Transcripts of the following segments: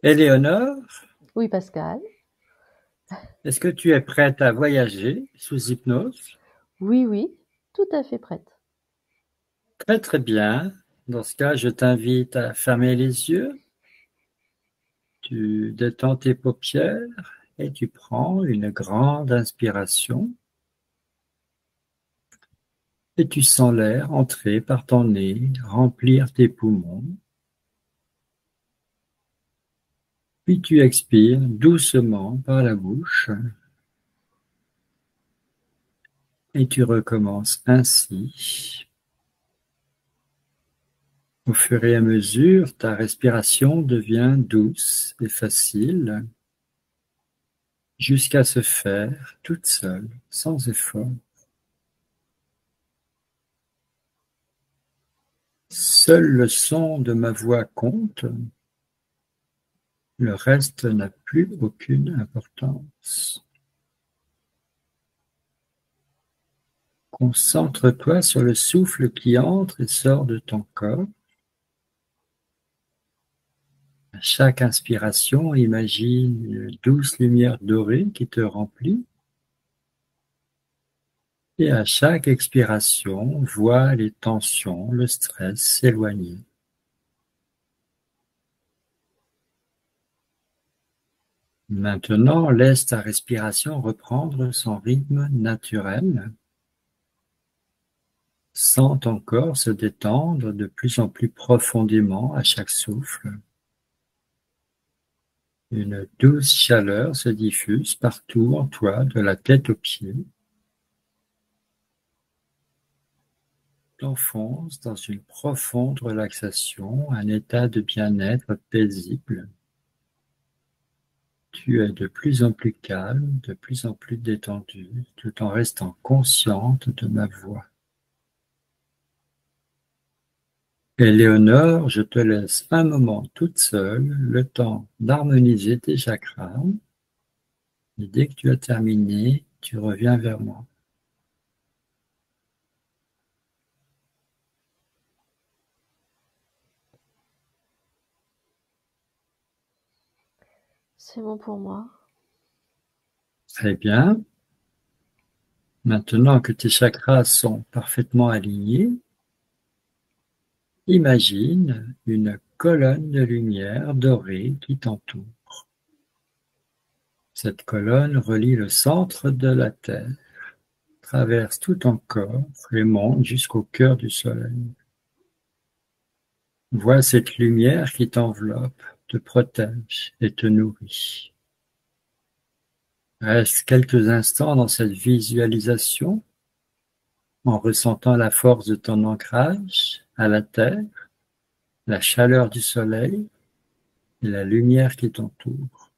Éléonore, Oui, Pascal. est-ce que tu es prête à voyager sous hypnose? Oui, oui, tout à fait prête. Très très bien. Dans ce cas, je t'invite à fermer les yeux, tu détends tes paupières et tu prends une grande inspiration et tu sens l'air entrer par ton nez, remplir tes poumons. Puis tu expires doucement par la bouche et tu recommences ainsi. Au fur et à mesure, ta respiration devient douce et facile jusqu'à se faire toute seule, sans effort. Seul le son de ma voix compte, le reste n'a plus aucune importance. Concentre-toi sur le souffle qui entre et sort de ton corps. À chaque inspiration, imagine une douce lumière dorée qui te remplit. Et à chaque expiration, vois les tensions, le stress s'éloigner. Maintenant, laisse ta respiration reprendre son rythme naturel. Sens ton corps se détendre de plus en plus profondément à chaque souffle. Une douce chaleur se diffuse partout en toi, de la tête aux pieds. T'enfonces dans une profonde relaxation, un état de bien-être paisible. Tu es de plus en plus calme, de plus en plus détendu, tout en restant consciente de ma voix. Éléonore, je te laisse un moment toute seule, le temps d'harmoniser tes chakras, et dès que tu as terminé, tu reviens vers moi. C'est bon pour moi. Très bien. Maintenant que tes chakras sont parfaitement alignés, imagine une colonne de lumière dorée qui t'entoure. Cette colonne relie le centre de la Terre, traverse tout ton corps et monte jusqu'au cœur du soleil. Vois cette lumière qui t'enveloppe, te protège et te nourrit. Reste quelques instants dans cette visualisation en ressentant la force de ton ancrage à la terre, la chaleur du soleil et la lumière qui t'entoure.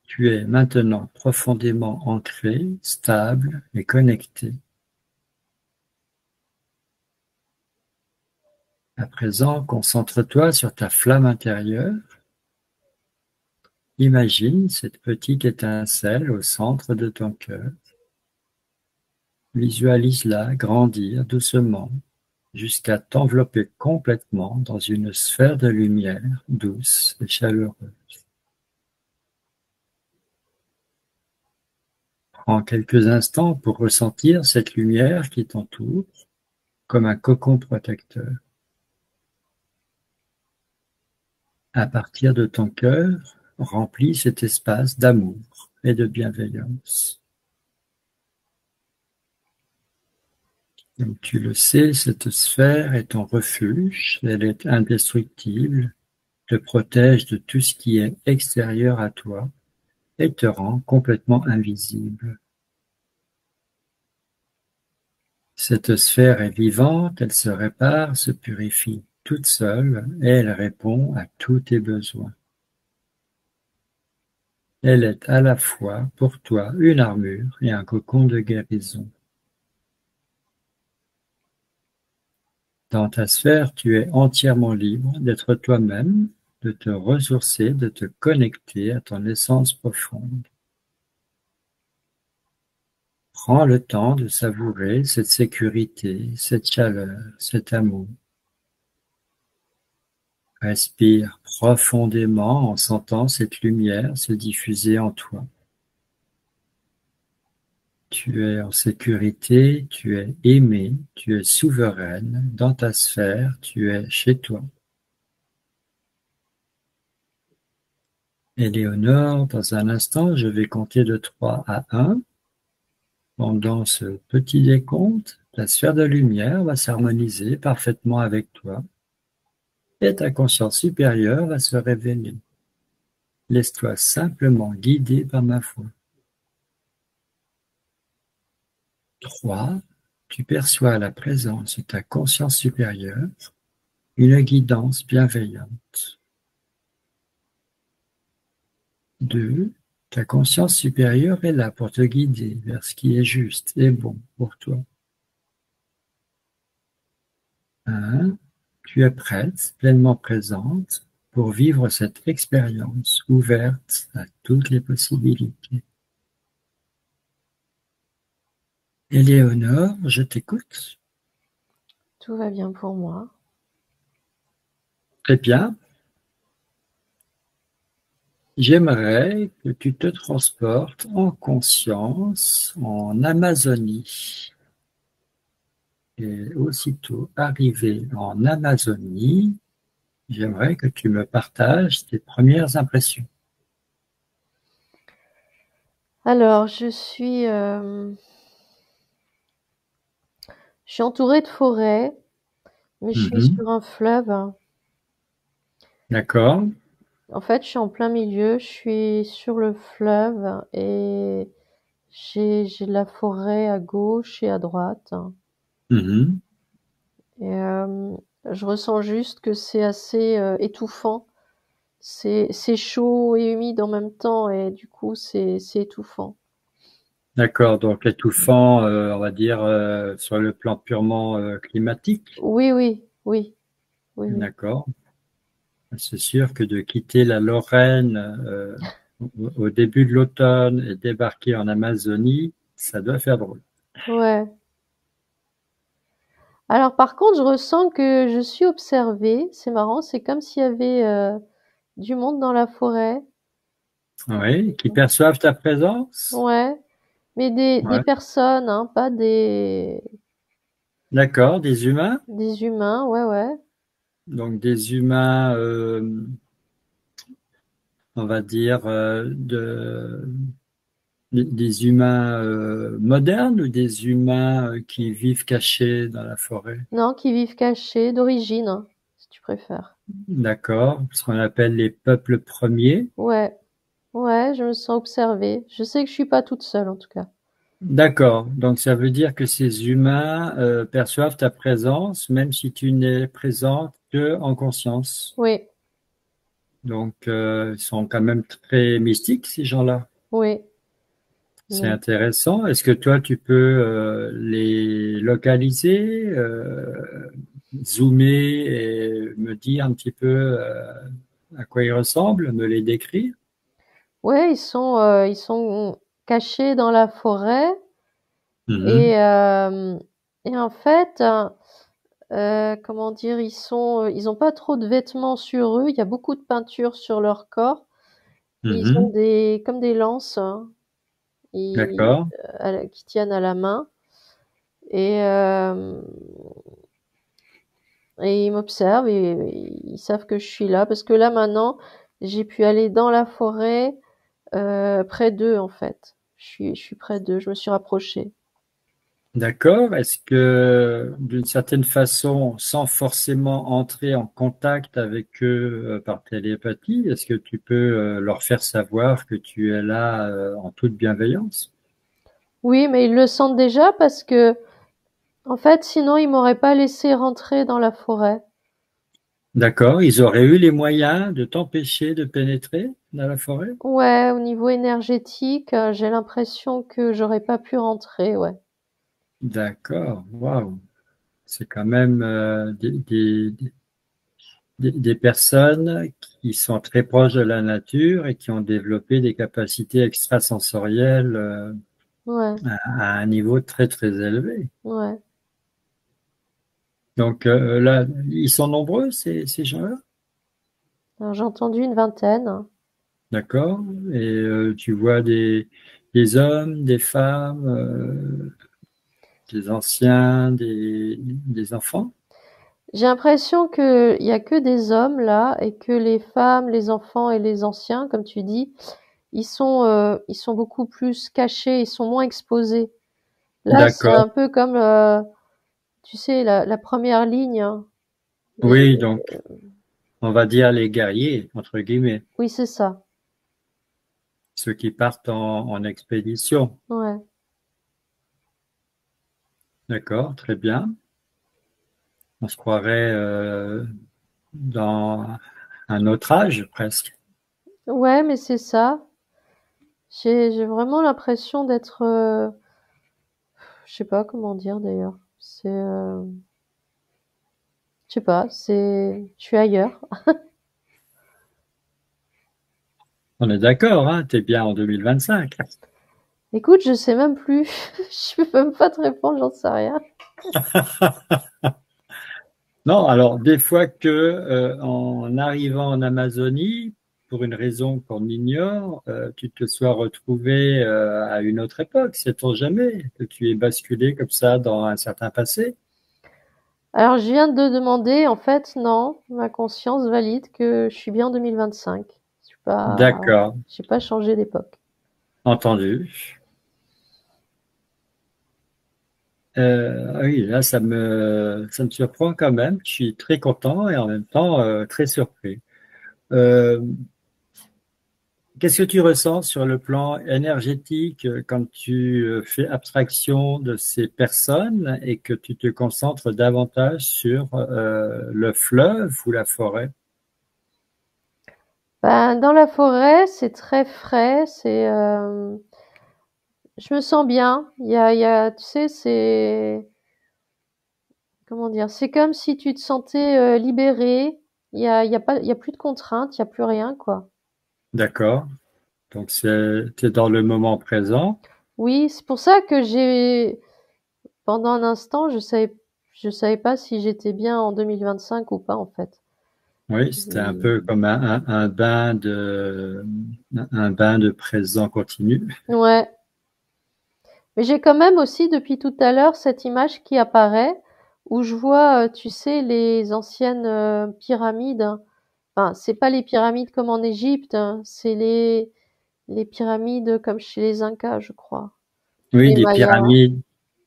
Tu es maintenant profondément ancré, stable et connecté. À présent, concentre-toi sur ta flamme intérieure. Imagine cette petite étincelle au centre de ton cœur. Visualise-la grandir doucement jusqu'à t'envelopper complètement dans une sphère de lumière douce et chaleureuse. Prends quelques instants pour ressentir cette lumière qui t'entoure comme un cocon protecteur. À partir de ton cœur, remplis cet espace d'amour et de bienveillance. Comme tu le sais, cette sphère est ton refuge, elle est indestructible, te protège de tout ce qui est extérieur à toi et te rend complètement invisible. Cette sphère est vivante, elle se répare, se purifie toute seule et elle répond à tous tes besoins. Elle est à la fois pour toi une armure et un cocon de guérison. Dans ta sphère, tu es entièrement libre d'être toi-même, de te ressourcer, de te connecter à ton essence profonde. Prends le temps de savourer cette sécurité, cette chaleur, cet amour. Respire profondément en sentant cette lumière se diffuser en toi. Tu es en sécurité, tu es aimé, tu es souveraine dans ta sphère, tu es chez toi. Éléonore, dans un instant, je vais compter de 3 à 1. Pendant ce petit décompte, ta sphère de lumière va s'harmoniser parfaitement avec toi et ta conscience supérieure va se révéler. Laisse-toi simplement guider par ma voix. 3. Tu perçois la présence de ta conscience supérieure, une guidance bienveillante. 2. Ta conscience supérieure est là pour te guider vers ce qui est juste et bon pour toi. 1. Tu es prête, pleinement présente, pour vivre cette expérience ouverte à toutes les possibilités. Éléonore, je t'écoute. Tout va bien pour moi. Très bien. J'aimerais que tu te transportes en conscience en Amazonie. Et aussitôt arrivé en Amazonie, j'aimerais que tu me partages tes premières impressions. Alors, je suis entourée de forêts, mais je suis Mhm. sur un fleuve. D'accord. En fait, je suis en plein milieu, je suis sur le fleuve et j'ai de la forêt à gauche et à droite. Mhm. Et je ressens juste que c'est assez étouffant. C'est chaud et humide en même temps et du coup, c'est étouffant. D'accord, donc étouffant, on va dire, sur le plan purement climatique. Oui, oui, oui, oui, oui. D'accord. C'est sûr que de quitter la Lorraine au début de l'automne et débarquer en Amazonie, ça doit faire drôle. Ouais. Alors par contre, je ressens que je suis observée. C'est marrant, c'est comme s'il y avait du monde dans la forêt. Oui, qui perçoivent ta présence? Ouais, mais des Ouais. personnes, hein, pas D'accord, des humains? des humains. Ouais, ouais. Donc des humains, on va dire, des humains modernes ou des humains qui vivent cachés dans la forêt? Non, qui vivent cachés, d'origine, hein, si tu préfères. D'accord, ce qu'on appelle les peuples premiers. Ouais, ouais, je me sens observée. Je sais que je suis pas toute seule en tout cas. D'accord, donc ça veut dire que ces humains perçoivent ta présence même si tu n'es présente que en conscience. Oui, Donc ils sont quand même très mystiques, ces gens-là. oui, C'est oui. intéressant. Est-ce que toi, tu peux les localiser, zoomer et me dire un petit peu à quoi ils ressemblent, me les décrire? Ouais, ils sont cachés dans la forêt et Mhm, euh, et en fait, comment dire, ils ont pas trop de vêtements sur eux. Il y a beaucoup de peinture sur leur corps. Ils ont mhm. comme des lances, hein, D'accord, qui tiennent à la main et ils m'observent et ils savent que je suis là parce que là maintenant, j'ai pu aller dans la forêt près d'eux en fait. Je suis près d'eux, je me suis rapprochée. d'accord. Est-ce que d'une certaine façon, sans forcément entrer en contact avec eux par télépathie, est-ce que tu peux leur faire savoir que tu es là en toute bienveillance? Oui, mais ils le sentent déjà parce que en fait, sinon ils m'auraient pas laissé rentrer dans la forêt. D'accord, ils auraient eu les moyens de t'empêcher de pénétrer dans la forêt? Ouais, au niveau énergétique, j'ai l'impression que j'aurais pas pu rentrer, ouais. D'accord, waouh. C'est quand même des personnes qui sont très proches de la nature et qui ont développé des capacités extrasensorielles Ouais, à un niveau très très élevé. ouais. Donc là, ils sont nombreux ces gens-là? Alors, j'ai entendu une vingtaine. D'accord? Et tu vois des hommes, des femmes, des anciens, des enfants? J'ai l'impression qu'il y a que des hommes là et que les femmes, les enfants et les anciens, comme tu dis, ils sont beaucoup plus cachés, ils sont moins exposés. Là, c'est D'accord. un peu comme, tu sais, la première ligne, hein. Oui, donc on va dire les guerriers, entre guillemets, Oui, c'est ça. ceux qui partent en expédition. Ouais. D'accord, très bien. On se croirait dans un autre âge presque. Ouais, mais c'est ça. J'ai vraiment l'impression d'être, je sais pas comment dire d'ailleurs. Je sais pas, je suis ailleurs. On est d'accord, hein, t'es bien en 2025. Écoute, je sais même plus. Je peux même pas te répondre, j'en sais rien. Non, alors des fois que en arrivant en Amazonie, pour une raison qu'on ignore, tu te sois retrouvé à une autre époque, sait-on jamais, que tu es basculé comme ça dans un certain passé. Alors, je viens de demander, en fait, non, ma conscience valide que je suis bien en 2025. D'accord, J'ai pas changé d'époque. entendu. Oui, là, ça me surprend quand même. Je suis très content et en même temps très surpris. Euh, Qu'est-ce que tu ressens sur le plan énergétique quand tu fais abstraction de ces personnes et que tu te concentres davantage sur le fleuve ou la forêt? Ben, dans la forêt, c'est très frais, je me sens bien. Tu sais, comment dire, c'est comme si tu te sentais libéré. Il y a pas, il y a plus de contraintes, il y a plus rien, quoi. D'accord. Donc, t'es dans le moment présent. Oui, c'est pour ça que pendant un instant, je savais pas si j'étais bien en 2025 ou pas, en fait. Oui, c'était un peu comme un bain de présent continu. Ouais. Mais j'ai quand même aussi, depuis tout à l'heure, cette image qui apparaît où je vois, tu sais, les anciennes pyramides. Enfin, c'est pas les pyramides comme en Égypte, hein, c'est les pyramides comme chez les Incas, je crois. Oui, Les Mayas.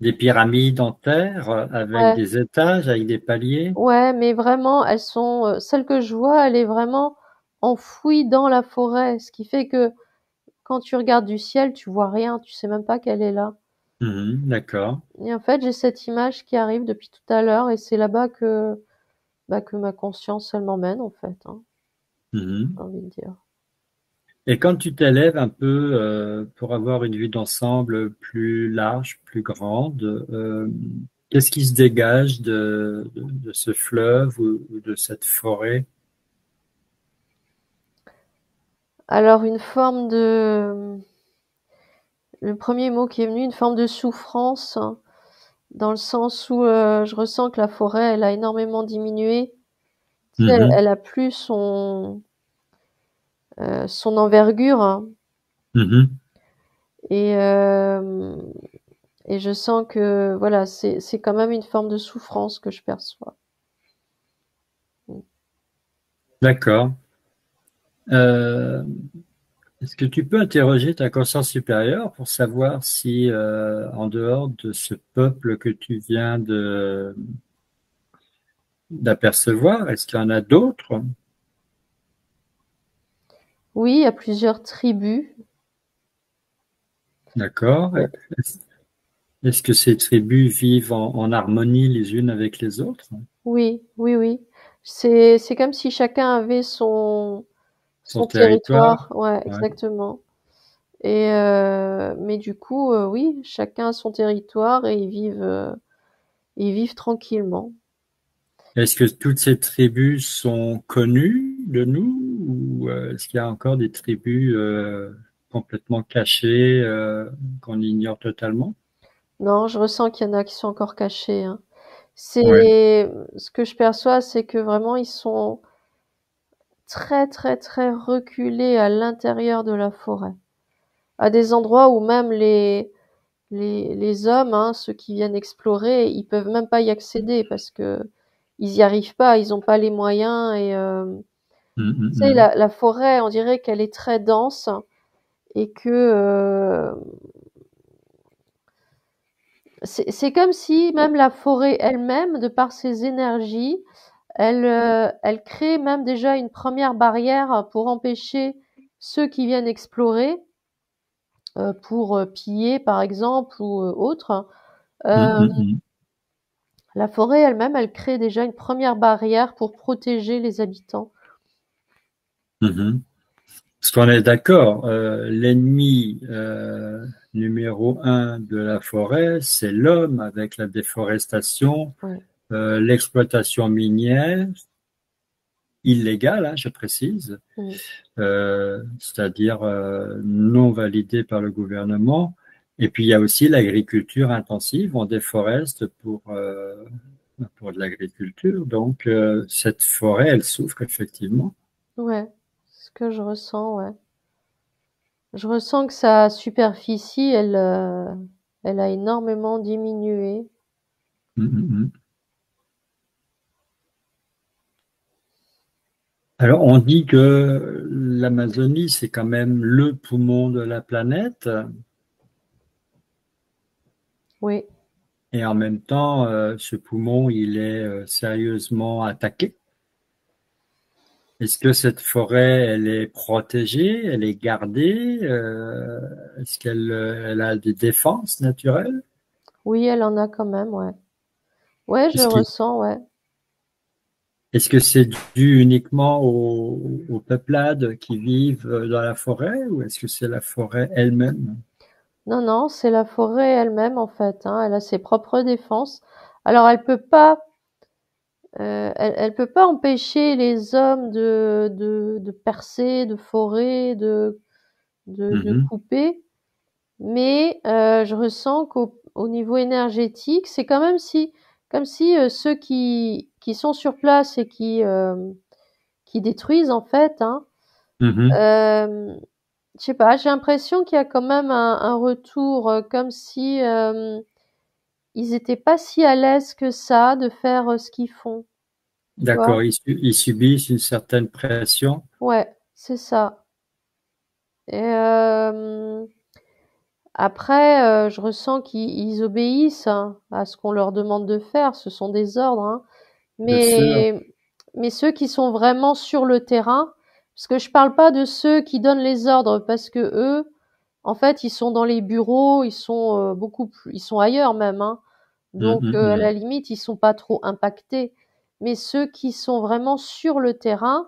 des pyramides en terre avec Ouais. des étages, avec des paliers. Ouais, mais vraiment, celle que je vois, elle est vraiment enfouie dans la forêt, ce qui fait que quand tu regardes du ciel, tu vois rien, tu sais même pas qu'elle est là. Mhm, d'accord. Et en fait, j'ai cette image qui arrive depuis tout à l'heure et c'est là-bas que ma conscience, elle m'emmène, en fait, hein, Mhm. j'ai envie de dire. Et quand tu t'élèves un peu pour avoir une vue d'ensemble plus large, plus grande, qu'est-ce qui se dégage de ce fleuve ou de cette forêt? Alors, le premier mot qui est venu, une forme de souffrance, hein, dans le sens où je ressens que la forêt, elle a énormément diminué. Tu sais, Mhm, elle a plus son envergure, hein. mhm. Et, euh, et je sens que voilà, c'est quand même une forme de souffrance que je perçois. D'accord. Euh, Est-ce que tu peux interroger ta conscience supérieure pour savoir si, en dehors de ce peuple que tu viens d'apercevoir, est-ce qu'il y en a d'autres? Oui, il y a plusieurs tribus. D'accord. Est-ce que ces tribus vivent en harmonie les unes avec les autres? Oui, oui, oui. C'est comme si chacun avait Son son territoire? territoire. Ouais, Ouais. exactement. Mais du coup, oui, chacun a son territoire et ils vivent tranquillement. Est-ce que toutes ces tribus sont connues de nous ou est-ce qu'il y a encore des tribus complètement cachées qu'on ignore totalement? Non, je ressens qu'il y en a qui sont encore cachés, hein. Ouais. Ce que je perçois, c'est que vraiment très très très reculé à l'intérieur de la forêt, à des endroits où même les hommes, hein, ceux qui viennent explorer, ils peuvent même pas y accéder parce que ils y arrivent pas, ils ont pas les moyens et tu sais mhm, la forêt, on dirait qu'elle est très dense et que c'est comme si même la forêt elle-même, de par ses énergies, elle crée même déjà une première barrière pour empêcher ceux qui viennent explorer, pour piller par exemple ou autre. mhm, Euh, mhm, la forêt elle-même, elle crée déjà une première barrière pour protéger les habitants. mhm. Parce qu'on est d'accord, l'ennemi numéro un de la forêt, c'est l'homme avec la déforestation, Ouais. l'exploitation minière illégale, hein, je précise, Mm. c'est-à-dire non validée par le gouvernement. Et puis il y a aussi l'agriculture intensive, on déforeste pour de l'agriculture. Donc cette forêt, elle souffre effectivement. Ouais, ce que je ressens, ouais. Je ressens que sa superficie, elle a énormément diminué. Mm, mm, mm. Alors, on dit que l'Amazonie, c'est quand même le poumon de la planète, Oui. et en même temps, ce poumon, il est sérieusement attaqué. Est-ce que cette forêt, elle est protégée, elle est gardée, est-ce elle a des défenses naturelles? Oui, elle en a quand même, ouais. Ouais, je Est-ce qu'il- ressens, ouais. est-ce que c'est dû uniquement aux peuplades qui vivent dans la forêt, ou est-ce que c'est la forêt elle-même? Non, non, c'est la forêt elle-même, en fait, hein. Elle a ses propres défenses. Alors, elle peut pas empêcher les hommes de percer, de forer, de Mhm, couper. Mais je ressens au niveau énergétique, c'est quand même si, comme si ceux qui sont sur place et qui détruisent en fait, hein, mhm. euh, je sais pas, j'ai l'impression qu'il y a quand même un retour, comme si ils étaient pas si à l'aise que ça de faire ce qu'ils font, tu vois? D'accord, ils subissent une certaine pression. Ouais, c'est ça. Et après, je ressens qu'ils obéissent, hein, à ce qu'on leur demande de faire. Ce sont des ordres, hein. Bien sûr. Mais ceux qui sont vraiment sur le terrain, parce que je parle pas de ceux qui donnent les ordres, parce que eux, en fait, ils sont dans les bureaux, ils sont beaucoup plus, ils sont ailleurs même, hein. Mm, Donc, mm, à la mm. limite, ils sont pas trop impactés. Mais ceux qui sont vraiment sur le terrain,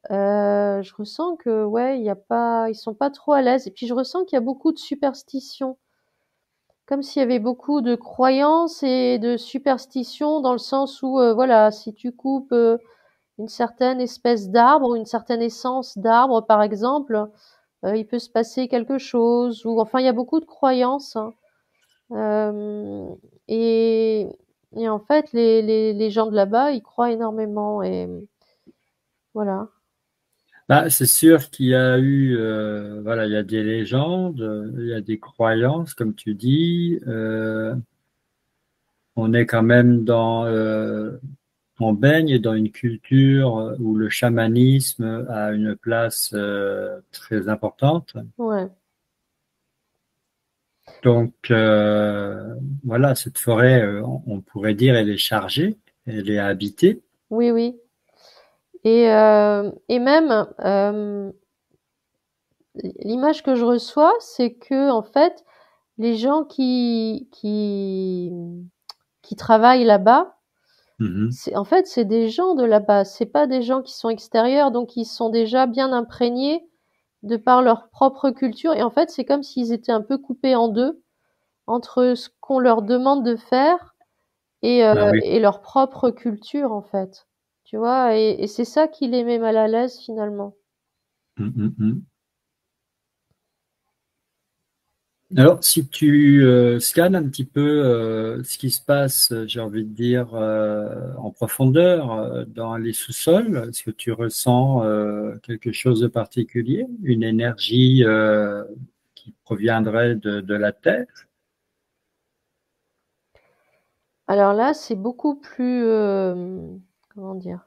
je ressens que ouais, il y a pas, ils sont pas trop à l'aise. Et puis je ressens qu'il y a beaucoup de superstitions, comme s'il y avait beaucoup de croyances et de superstitions dans le sens où voilà, si tu coupes une certaine espèce d'arbre, une certaine essence d'arbre, par exemple, il peut se passer quelque chose. Ou enfin, il y a beaucoup de croyances, hein. Euh, et, et en fait, les gens de là-bas, ils croient énormément. Et voilà. Bah, c'est sûr qu'il y a eu, voilà, il y a des légendes, il y a des croyances, comme tu dis. On est quand même on baigne dans une culture où le chamanisme a une place très importante. Ouais. Donc, voilà, cette forêt, on pourrait dire, elle est chargée, elle est habitée. Oui, oui. Et même l'image que je reçois, c'est que en fait, les gens qui travaillent là-bas, Mhm, c'est en fait c'est des gens de là-bas. C'est pas des gens qui sont extérieurs, donc ils sont déjà bien imprégnés de par leur propre culture. Et en fait, c'est comme s'ils étaient un peu coupés en deux entre ce qu'on leur demande de faire bah oui. et leur propre culture, en fait. Tu vois, et c'est ça qui les met mal à l'aise finalement. Mm, mm, mm. Alors, si tu scannes un petit peu ce qui se passe, j'ai envie de dire, en profondeur dans les sous-sols, est-ce que tu ressens quelque chose de particulier, une énergie qui proviendrait de la Terre? Alors là, c'est beaucoup plus, comment dire?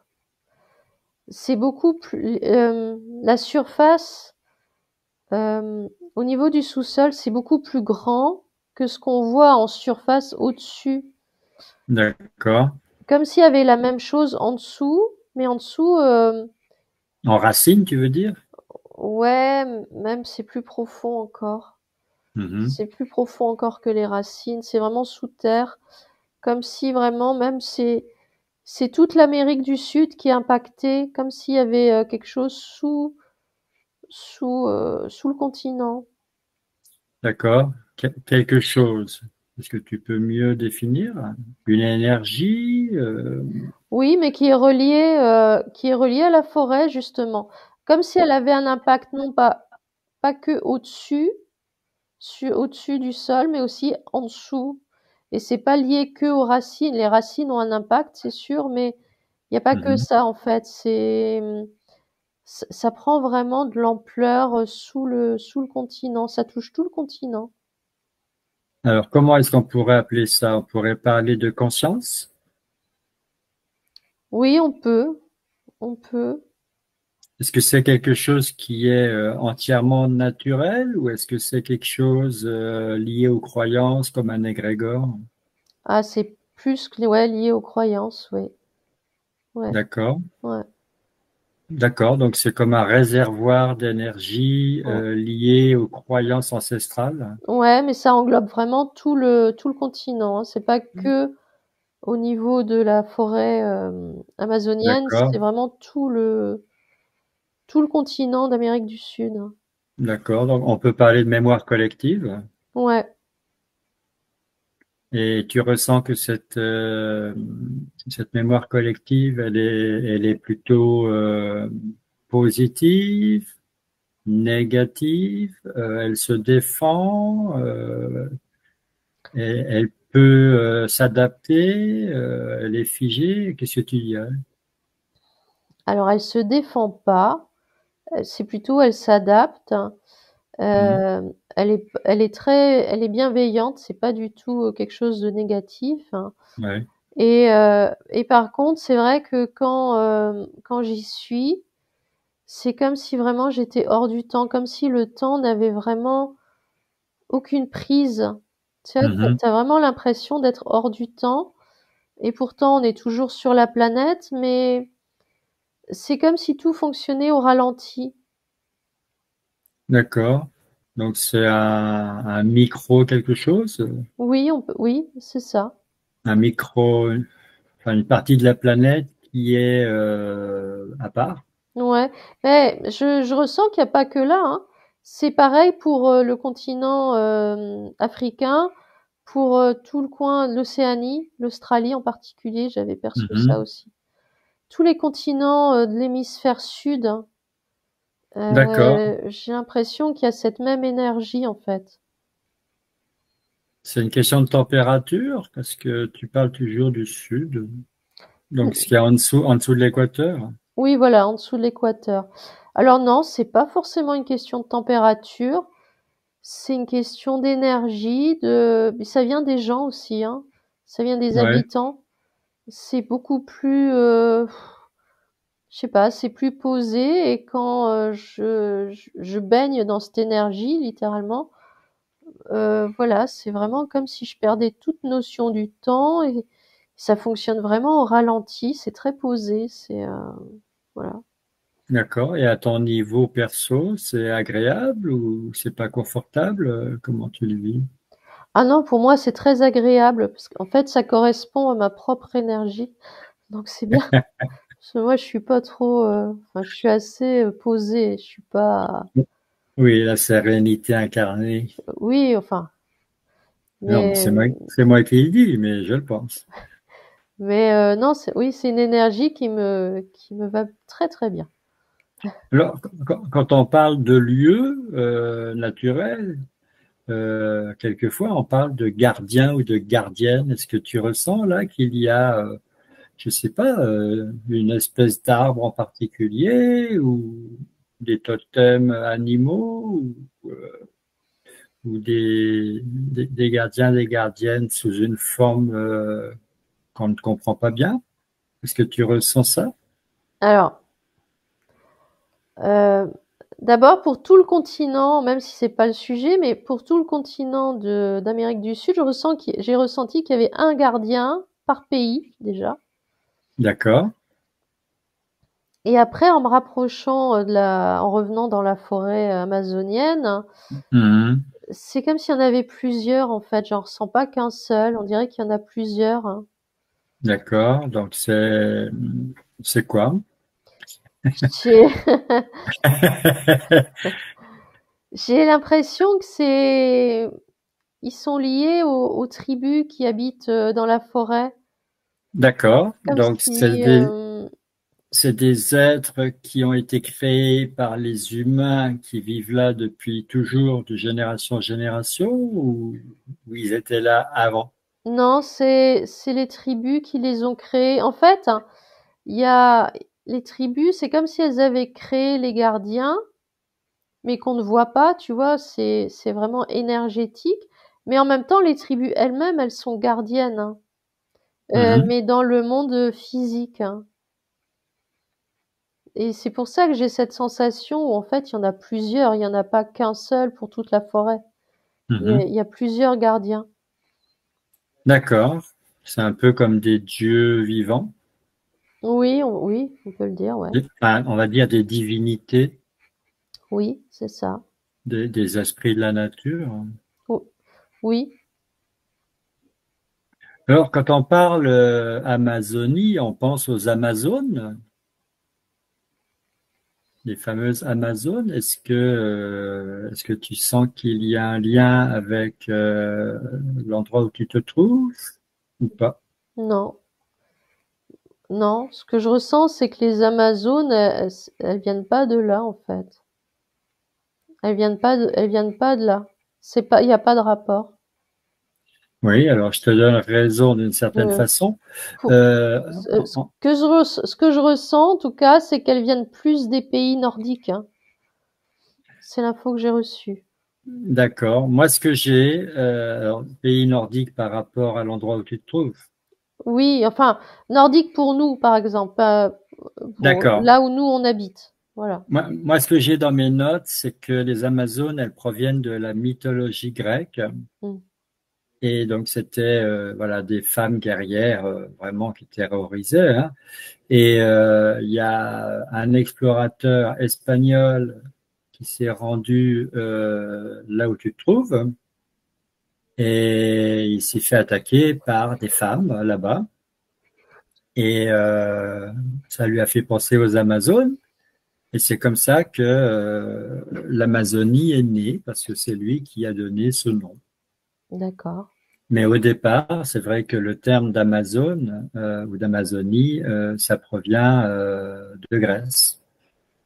C'est beaucoup plus, la surface, au niveau du sous-sol, c'est beaucoup plus grand que ce qu'on voit en surface au-dessus. D'accord. Comme s'il y avait la même chose en dessous, mais en dessous, En racine, tu veux dire? ouais, même c'est plus profond encore. Mhm. C'est plus profond encore que les racines. C'est vraiment sous terre, comme si vraiment, même c'est toute l'Amérique du Sud qui est impactée, comme s'il y avait quelque chose sous le continent. D'accord. Quelque chose. Est-ce que tu peux mieux définir? Une énergie? Oui, mais qui est reliée à la forêt justement, comme si elle avait un impact non pas que au-dessus, au-dessus du sol, mais aussi en dessous. Et c'est pas lié que aux racines. Les racines ont un impact, c'est sûr, mais il n'y a pas que Mhm. ça en fait. Ça prend vraiment de l'ampleur sous le continent. Ça touche tout le continent. Alors, comment est-ce qu'on pourrait appeler ça? On pourrait parler de conscience? Oui, on peut. Est-ce que c'est quelque chose qui est entièrement naturel ou est-ce que c'est quelque chose lié aux croyances comme un égrégore? Ah, c'est plus que ouais, lié aux croyances, oui. Ouais, D'accord. ouais, D'accord. Donc, c'est comme un réservoir d'énergie ouais. lié aux croyances ancestrales. Ouais, mais ça englobe vraiment tout le continent, hein. C'est pas que au niveau de la forêt amazonienne, D'accord. c'est vraiment tout le continent d'Amérique du Sud, hein. D'accord. Donc, on peut parler de mémoire collective. Ouais. Et tu ressens que cette mémoire collective, elle est plutôt positive, négative, elle se défend, elle peut s'adapter, elle est figée. Qu'est-ce que tu dirais? Alors elle se défend pas, c'est plutôt elle s'adapte. Mhm. Elle est bienveillante, c'est pas du tout quelque chose de négatif, hein. Ouais. Et par contre, c'est vrai que quand j'y suis, c'est comme si vraiment j'étais hors du temps, comme si le temps n'avait vraiment aucune prise. Tu vois, Mhm. t'as vraiment l'impression d'être hors du temps, et pourtant on est toujours sur la planète, mais c'est comme si tout fonctionnait au ralenti. D'accord. Donc c'est un micro quelque chose, Oui, oui, c'est ça. un micro, enfin une partie de la planète qui est à part. Ouais, mais je ressens qu'il n'y a pas que là, hein. C'est pareil pour le continent africain, pour tout le coin, l'Océanie, l'Australie en particulier, j'avais perçu ça Mhm. aussi. Tous les continents de l'hémisphère sud, hein, D'accord. j'ai l'impression qu'il y a cette même énergie en fait. C'est une question de température parce que tu parles toujours du sud. Donc ce qu'il y a en dessous de l'équateur. Oui, voilà, en dessous de l'équateur. Alors non, c'est pas forcément une question de température, c'est une question d'énergie, mais ça vient des gens aussi, hein. Ça vient des Ouais. habitants. C'est beaucoup plus, je sais pas, c'est plus posé et quand je baigne dans cette énergie, littéralement, voilà, c'est vraiment comme si je perdais toute notion du temps et ça fonctionne vraiment au ralenti. C'est très posé, voilà. D'accord. Et à ton niveau perso, c'est agréable ou c'est pas confortable? Comment tu le vis? Ah non, pour moi, c'est très agréable parce qu'en fait, ça correspond à ma propre énergie, donc c'est bien. Parce que moi, je suis pas trop, enfin, je suis assez posée. Je suis pas, Oui, la sérénité incarnée. oui, enfin, Non, mais mais, c'est moi qui le dis, mais je le pense. non, oui, c'est une énergie qui me va très très bien. Alors, quand on parle de lieux naturels, quelquefois on parle de gardien ou de gardienne. Est-ce que tu ressens là qu'il y a, je sais pas, une espèce d'arbre en particulier ou des totems animaux ou des gardiens, des gardiennes sous une forme qu'on ne comprend pas bien? Est-ce que tu ressens ça? Alors, euh, d'abord pour tout le continent, même si c'est pas le sujet, mais pour tout le continent d'Amérique du Sud, j'ai ressenti qu'il y avait un gardien par pays déjà. D'accord. Et après, en me rapprochant en revenant dans la forêt amazonienne, Mhm. c'est comme s'il y en avait plusieurs en fait. J'en ressens pas qu'un seul. On dirait qu'il y en a plusieurs, hein. D'accord. Donc c'est quoi? J'ai j'ai l'impression que ils sont liés aux tribus qui habitent dans la forêt, D'accord. comme Donc si, c'est des êtres qui ont été créés par les humains qui vivent là depuis toujours, de génération en génération, ou ils étaient là avant? non, c'est les tribus qui les ont créés. En fait, hein, il y a les tribus, c'est comme si elles avaient créé les gardiens, mais qu'on ne voit pas, tu vois, c'est vraiment énergétique. Mais en même temps, les tribus elles-mêmes, elles sont gardiennes, hein. Mhm. Mais dans le monde physique, hein. Et c'est pour ça que j'ai cette sensation où en fait, il y en a plusieurs, il y en a pas qu'un seul pour toute la forêt. Mhm. Il y a plusieurs gardiens. D'accord. C'est un peu comme des dieux vivants, Oui, on peut le dire, ouais. enfin, on va dire des divinités, Oui, c'est ça. des esprits de la nature. O- Oui, Alors, quand on parle Amazonie, on pense aux Amazones, les fameuses Amazones. Est-ce que tu sens qu'il y a un lien avec l'endroit où tu te trouves ou pas? non, non. Ce que je ressens, c'est que les Amazones, elles viennent pas de là, en fait. Elles viennent pas de là. Il y a pas de rapport. Oui, alors je te donne raison d'une certaine Euh, façon. pour- Euh, Ce ce que je ressens, en tout cas, c'est qu'elles viennent plus des pays nordiques, hein. C'est l'info que j'ai reçue. d'accord. Moi, ce que j'ai, alors, pays nordique par rapport à l'endroit où tu te trouves. Oui, enfin, nordique pour nous, par exemple, pas pour D'accord. là où nous on habite. Voilà. Moi, ce que j'ai dans mes notes, c'est que les Amazones, elles proviennent de la mythologie grecque. Mm. Et donc, c'était voilà, des femmes guerrières vraiment qui terrorisaient, hein. Et il y a un explorateur espagnol qui s'est rendu là où tu te trouves et il s'est fait attaquer par des femmes là-bas. Et ça lui a fait penser aux Amazones. Et c'est comme ça que l'Amazonie est née, parce que c'est lui qui a donné ce nom. D'accord, Mais au départ, c'est vrai que le terme d'Amazone ou d'Amazonie, ça provient de Grèce,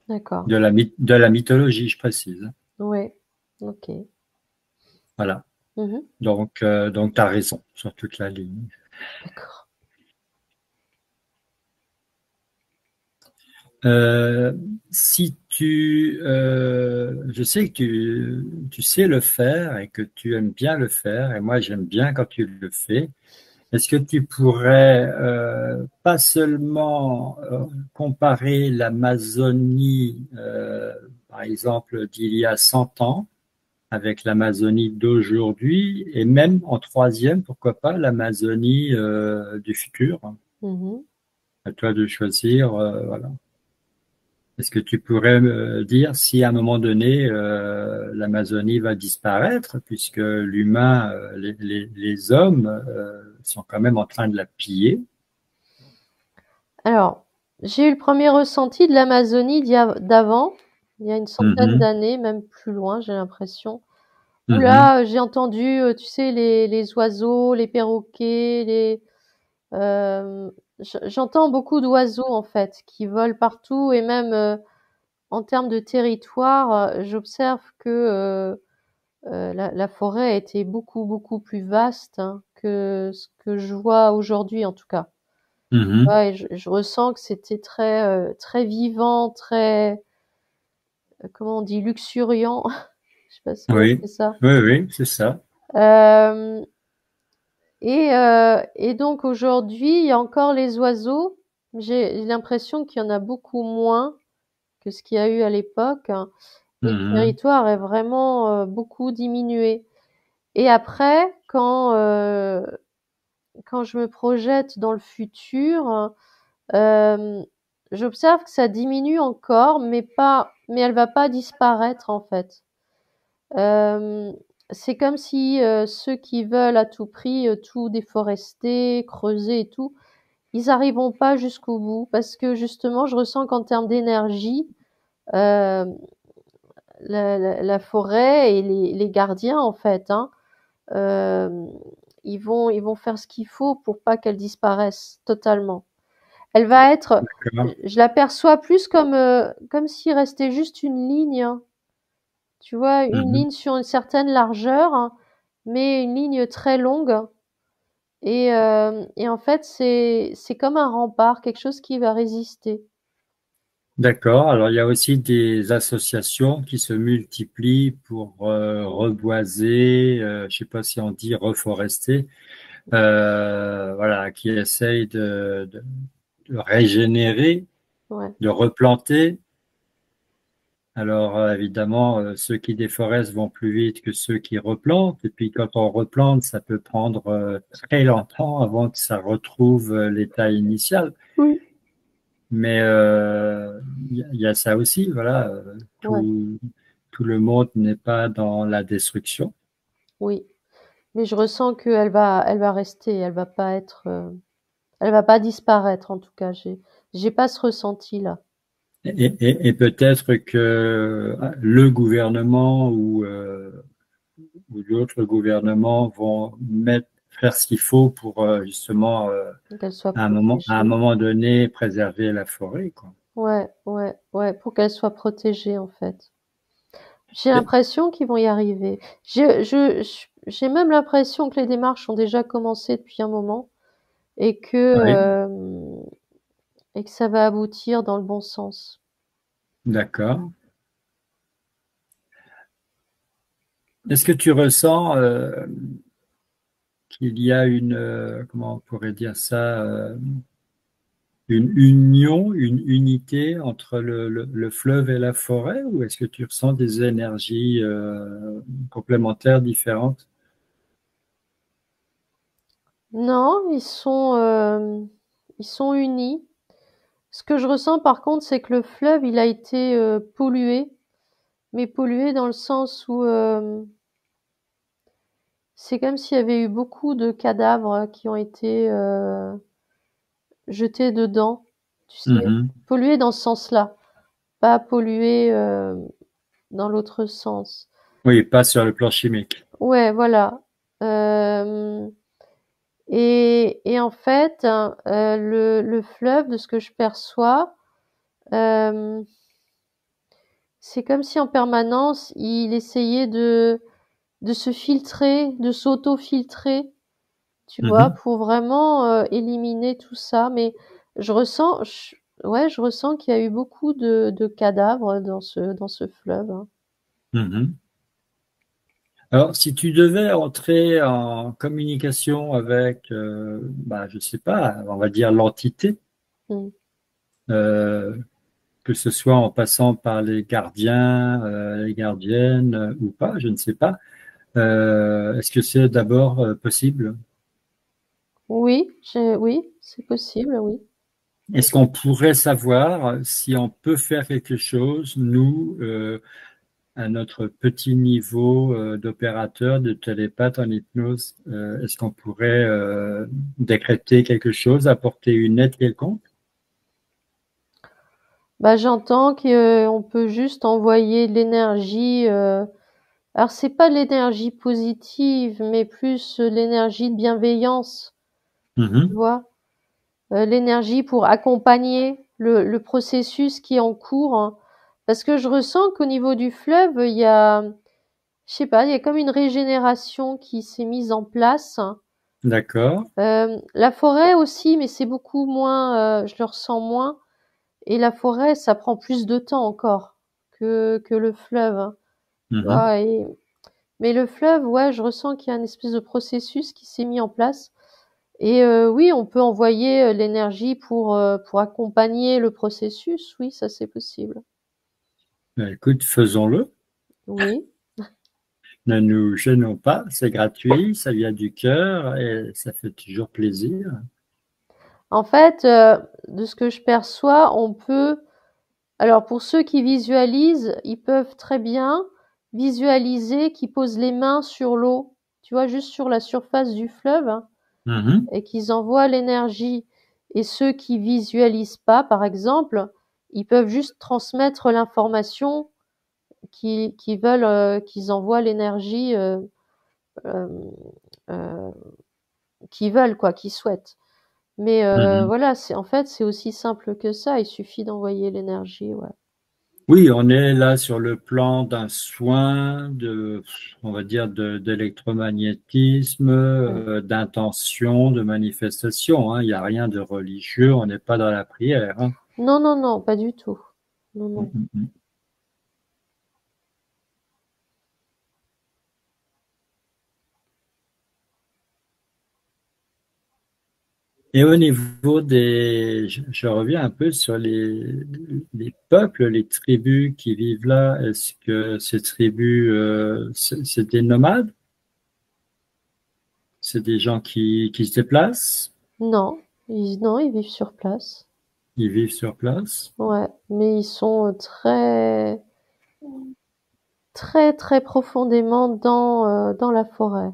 d'accord. de la mythologie, je précise. Ouais. Ok. Voilà. Mhm. Donc tu as raison sur toute la ligne. D'accord. Euh, Si je sais que tu sais le faire et que tu aimes bien le faire, et moi j'aime bien quand tu le fais. Est-ce que tu pourrais pas seulement comparer l'Amazonie, par exemple, d'il y a 100 ans avec l'Amazonie d'aujourd'hui, et même en troisième, pourquoi pas, l'Amazonie du futur? Mhm. À toi de choisir, voilà. Est-ce que tu pourrais me dire si à un moment donné l'Amazonie va disparaître, puisque l'humain, les hommes sont quand même en train de la piller? Alors, j'ai eu le premier ressenti de l'Amazonie d'avant, il y a une centaine Mhm, d'années, même plus loin, j'ai l'impression. Où mhm. là, j'ai entendu, tu sais, les oiseaux, les perroquets, j'entends beaucoup d'oiseaux en fait qui volent partout et même en termes de territoire, j'observe que La forêt était beaucoup, beaucoup plus vaste, hein, que ce que je vois aujourd'hui, en tout cas. Mhm. Ouais, et je ressens que c'était très, très vivant, très, comment on dit, luxuriant. Je sais pas si Oui, c'est ça. oui, oui, c'est ça. Euh, et donc aujourd'hui, il y a encore les oiseaux. J'ai l'impression qu'il y en a beaucoup moins que ce qu'il y a eu à l'époque, hein. Et le Mhm. territoire est vraiment beaucoup diminué. Et après, quand je me projette dans le futur, euh, j'observe que ça diminue encore, mais elle va pas disparaître en fait. Euh, c'est comme si ceux qui veulent à tout prix tout déforester, creuser et tout, ils arriveront pas jusqu'au bout parce que justement, je ressens qu'en termes d'énergie, euh, la forêt et les gardiens en fait, hein, euh, ils vont faire ce qu'il faut pour pas qu'elle disparaisse totalement. Elle va être, D'accord. je l'aperçois plus comme s'il restait juste une ligne, hein. Tu vois, une Mhm. ligne sur une certaine largeur, hein, mais une ligne très longue. Et en fait, c'est comme un rempart, quelque chose qui va résister. D'accord. Alors, il y a aussi des associations qui se multiplient pour reboiser, je sais pas si on dit reforester, voilà, qui essayent de régénérer, Ouais, de replanter. Alors, évidemment, ceux qui déforestent vont plus vite que ceux qui replantent. Et puis, quand on replante, ça peut prendre très longtemps avant que ça retrouve l'état initial. oui, Mais il y a ça aussi, voilà. ouais, Tout le monde n'est pas dans la destruction. oui. Mais je ressens elle va rester, elle va pas disparaître en tout cas. J'ai pas ce ressenti-là. Et peut-être que le gouvernement ou d'autres gouvernements vont faire ce qu'il faut pour justement Qu'elle soit à un protégée. moment donné préserver la forêt, quoi. Ouais, ouais, ouais, pour qu'elle soit protégée en fait. J'ai Et- l'impression qu'ils vont y arriver. J'ai même l'impression que les démarches ont déjà commencé depuis un moment et oui, et que ça va aboutir dans le bon sens. d'accord. Est-ce que tu ressens qu'il y a comment on pourrait dire ça, une union, une unité entre le fleuve et la forêt, ou est-ce que tu ressens des énergies complémentaires différentes? Non, ils sont unis. Ce que je ressens par contre, c'est que le fleuve, il a été pollué, mais pollué dans le sens où c'est comme s'il y avait eu beaucoup de cadavres qui ont été jetés dedans, tu sais. Mhm. Pollué dans ce sens-là, pas pollué dans l'autre sens. Oui, pas sur le plan chimique. Ouais, voilà. Euh, et en fait, hein, le fleuve, de ce que je perçois, euh, c'est comme si en permanence il essayait de se filtrer, de s'auto-filtrer, tu vois, Mhm. pour vraiment éliminer tout ça. Mais je ressens, je- ouais, je ressens qu'il y a eu beaucoup de cadavres dans ce fleuve, hein. Mhm. Alors, si tu devais entrer en communication avec, bah, je sais pas, on va dire l'entité, Mm. euh, que ce soit en passant par les gardiens, les gardiennes ou pas, je ne sais pas. Est-ce que c'est d'abord possible? Oui, c'est possible, oui. Est-ce qu'on pourrait savoir si on peut faire quelque chose, nous, à notre petit niveau d'opérateur, de télépathe en hypnose, est-ce qu'on pourrait décréter quelque chose, apporter une aide quelconque? Bah, j'entends qu'on peut juste envoyer de l'énergie. Alors c'est pas de l'énergie positive, mais plus l'énergie de bienveillance, tu Mhm, vois. L'énergie pour accompagner le processus qui est en cours, hein. Parce que je ressens qu'au niveau du fleuve, il y a, je je sais pas, il y a comme une régénération qui s'est mise en place. D'accord. La forêt aussi, mais c'est beaucoup moins, je le ressens moins. Et la forêt, ça prend plus de temps encore que le fleuve, hein. Tu Mhm. vois, mais le fleuve, ouais, je ressens qu'il y a une espèce de processus qui s'est mis en place. Et oui, on peut envoyer l'énergie pour accompagner le processus. Oui, ça c'est possible. Ben, écoute, faisons-le. Oui. Ne nous gênons pas, c'est gratuit, ça vient du cœur et ça fait toujours plaisir. En fait, de ce que je perçois, on peut. Alors pour ceux qui visualisent, ils peuvent très bien visualiser qu'ils posent les mains sur l'eau, tu vois, juste sur la surface du fleuve, hein, Mhm. et qu'ils envoient l'énergie. Et ceux qui visualisent pas, par exemple, ils peuvent juste transmettre l'information qui veulent qu'ils envoient l'énergie euh, euh, qu'ils veulent, quoi, qu'ils souhaitent. Mais Mhm. voilà, c'est en fait c'est aussi simple que ça. Il suffit d'envoyer l'énergie, ouais. Oui, on est là sur le plan d'un soin, on va dire, d'électromagnétisme, Ouais. d'intention, de manifestation, hein. Il n'y a rien de religieux, on n'est pas dans la prière, hein. Non, non, non, pas du tout. Non, non. Mhm. Et au niveau je reviens un peu sur les peuples, les tribus qui vivent là. Est-ce que ces tribus, c'est des nomades? C'est des gens qui se déplacent? Non, non, ils vivent sur place. Ils vivent sur place? Ouais, mais ils sont très, très, très profondément dans la forêt.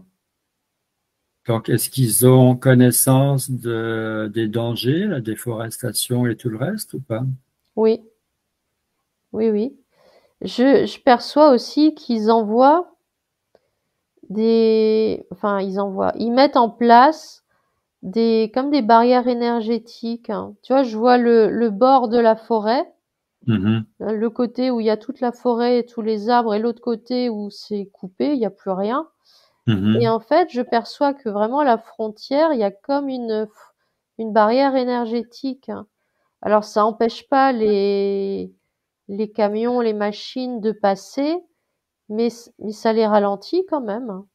Donc, est-ce qu'ils ont connaissance des dangers, la déforestation et tout le reste ou pas? Oui, oui, oui. Je perçois aussi qu'ils envoient ils mettent en place comme des barrières énergétiques, hein. Tu vois, je vois le bord de la forêt, Mhm. le côté où il y a toute la forêt et tous les arbres et l'autre côté où c'est coupé, il y a plus rien. Et Mhm. en fait, je perçois que vraiment la frontière, il y a comme une barrière énergétique, hein. Alors ça empêche pas les camions, les machines de passer, mais ça les ralentit quand même, hein.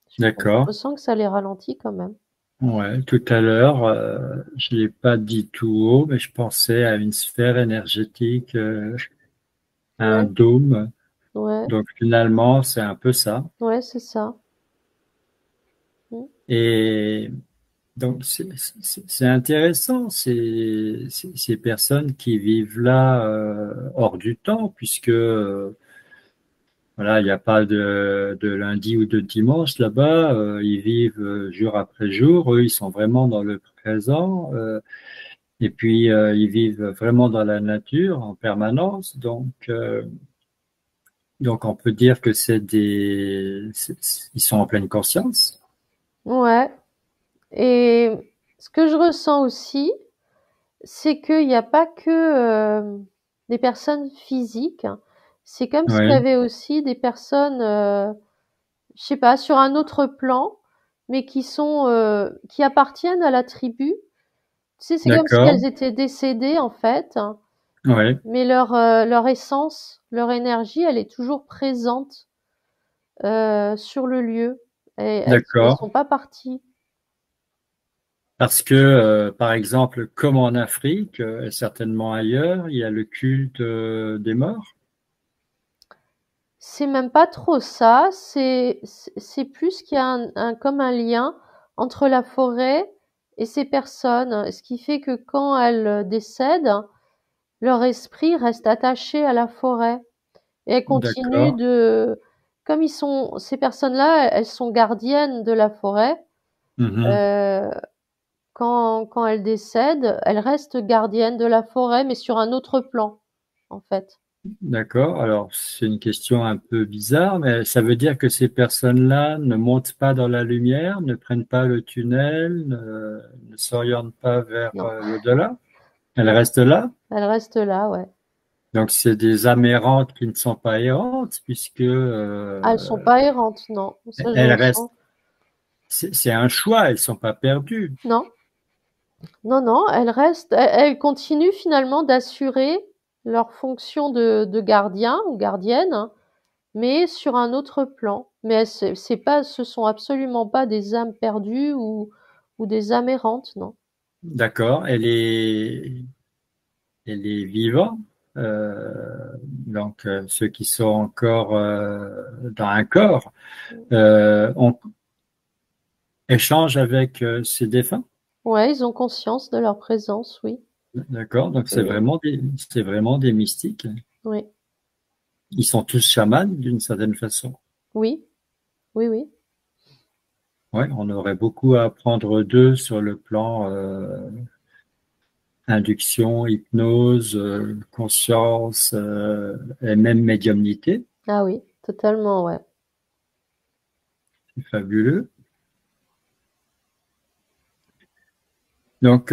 Je D'accord. ressens que ça les ralentit quand même. Ouais, tout à l'heure, je l'ai pas dit tout haut, mais je pensais à une sphère énergétique, à un Ouais, dôme. ouais, Donc finalement, c'est un peu ça. ouais, c'est ça. Mm. Et donc c'est intéressant ces personnes qui vivent là hors du temps, puisque voilà, il n'y a pas de lundi ou de dimanche là-bas. Ils vivent jour après jour. Eux, ils sont vraiment dans le présent. Et puis, ils vivent vraiment dans la nature en permanence. Donc on peut dire que ils sont en pleine conscience. Ouais. Et ce que je ressens aussi, c'est qu'il n'y a pas que des personnes physiques, hein. C'est comme s'il y Oui, avait aussi des personnes, je sais pas, sur un autre plan, mais qui appartiennent à la tribu. Tu sais, c'est comme si d'accord. elles étaient décédées en fait, hein, Oui, mais leur essence, leur énergie, elle est toujours présente sur le lieu. Et elles d'accord. sont pas parties. Parce que, par exemple, comme en Afrique, et certainement ailleurs, il y a le culte des morts. C'est même pas trop ça, c'est plus qu'il y a comme un lien entre la forêt et ces personnes, ce qui fait que quand elles décèdent, leur esprit reste attaché à la forêt et elles continuent D'accord. comme ces personnes-là, elles sont gardiennes de la forêt. Mhm. euh, quand elles décèdent, elles restent gardiennes de la forêt, mais sur un autre plan, en fait. D'accord. Alors, c'est une question un peu bizarre, mais ça veut dire que ces personnes-là ne montent pas dans la lumière, ne prennent pas le tunnel, ne s'orientent pas vers Non, l'au-delà. Elles non, restent là. elles restent là, ouais. Donc, c'est des âmes errantes qui ne sont pas errantes, puisque Ah, elles sont pas errantes, non. Ça, je elles restent. ressens. C'est un choix, elles ne sont pas perdues. Non, non, non, elles restent, elles continuent finalement d'assurer leur fonction de gardien ou gardienne, hein, mais sur un autre plan. Mais c'est pas, ce sont absolument pas des âmes perdues ou des âmes errantes, non. D'accord, elle est vivante. Donc, ceux qui sont encore dans un corps, on échange avec ces défunts. Ouais, ils ont conscience de leur présence, oui. D'accord, donc Et, c'est vraiment des mystiques. oui, Ils sont tous chamans d'une certaine façon. oui, oui, oui. Ouais, on aurait beaucoup à apprendre d'eux sur le plan induction, hypnose, conscience et même médiumnité. Ah oui, totalement, ouais. C'est fabuleux. Donc,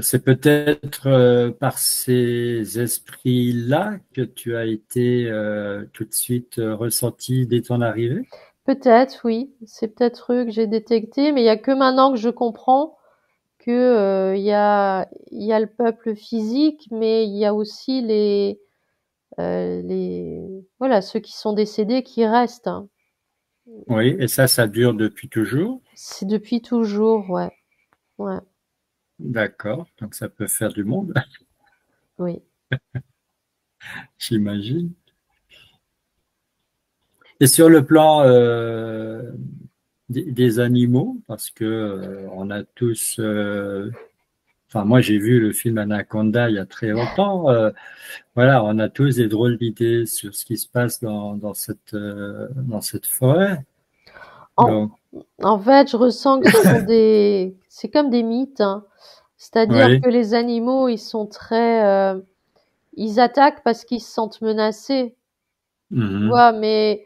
c'est peut-être par ces esprits-là que tu as été tout de suite ressenti dès ton arrivée? Peut-être, oui. C'est peut-être eux que j'ai détectés, mais il y a que maintenant que je comprends que il y a le peuple physique, mais il y a aussi les voilà ceux qui sont décédés qui restent, hein. Oui, et ça dure depuis toujours. C'est depuis toujours, ouais, ouais, D'accord, donc ça peut faire du monde, oui. j'imagine. Et sur le plan des animaux, parce que on a tous, enfin moi j'ai vu le film Anaconda il y a très longtemps. Voilà, on a tous des drôles d'idées sur ce qui se passe dans cette forêt. En, Donc, en fait, je ressens que ce sont c'est comme des mythes, hein. C'est-à-dire oui, que les animaux, ils sont ils attaquent parce qu'ils se sentent menacés, tu mhm. vois, mais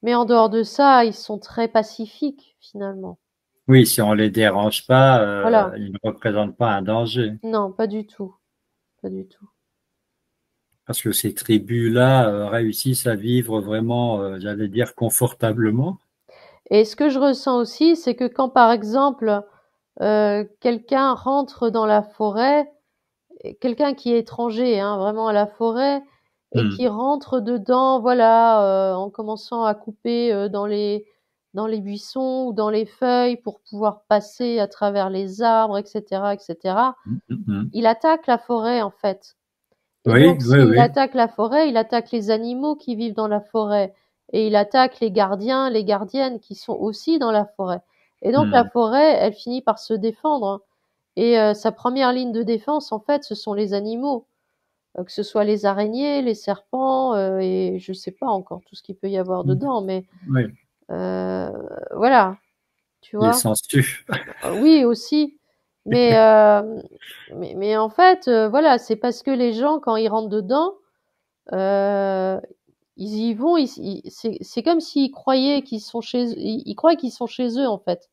en dehors de ça, ils sont très pacifiques, finalement. Oui, si on les dérange pas, Voilà. ils ne représentent pas un danger. Non, pas du tout, pas du tout. Parce que ces tribus-là réussissent à vivre vraiment, j'allais dire, confortablement. Et ce que je ressens aussi, c'est que quand, par exemple, quelqu'un rentre dans la forêt, quelqu'un qui est étranger, hein, vraiment à la forêt, et Hmm. qui rentre dedans, voilà, en commençant à couper dans les buissons ou dans les feuilles pour pouvoir passer à travers les arbres, etc., etc., Hmm, hmm, hmm. il attaque la forêt en fait. Et Oui, donc, oui, s'il oui. attaque la forêt, il attaque les animaux qui vivent dans la forêt. Et il attaque les gardiens, les gardiennes qui sont aussi dans la forêt. Et donc, la Hmm. forêt, elle finit par se défendre, hein. Et sa première ligne de défense, en fait, ce sont les animaux. Que ce soit les araignées, les serpents, et je sais pas encore tout ce qu'il peut y avoir dedans, mais Oui, euh, voilà, tu les vois. sangsues. Oui, aussi. Mais, mais en fait, voilà, c'est parce que les gens, quand ils rentrent dedans, Heu, ils y vont, c'est comme s'ils croyaient qu'ils sont ils croient qu'ils sont chez eux, en fait.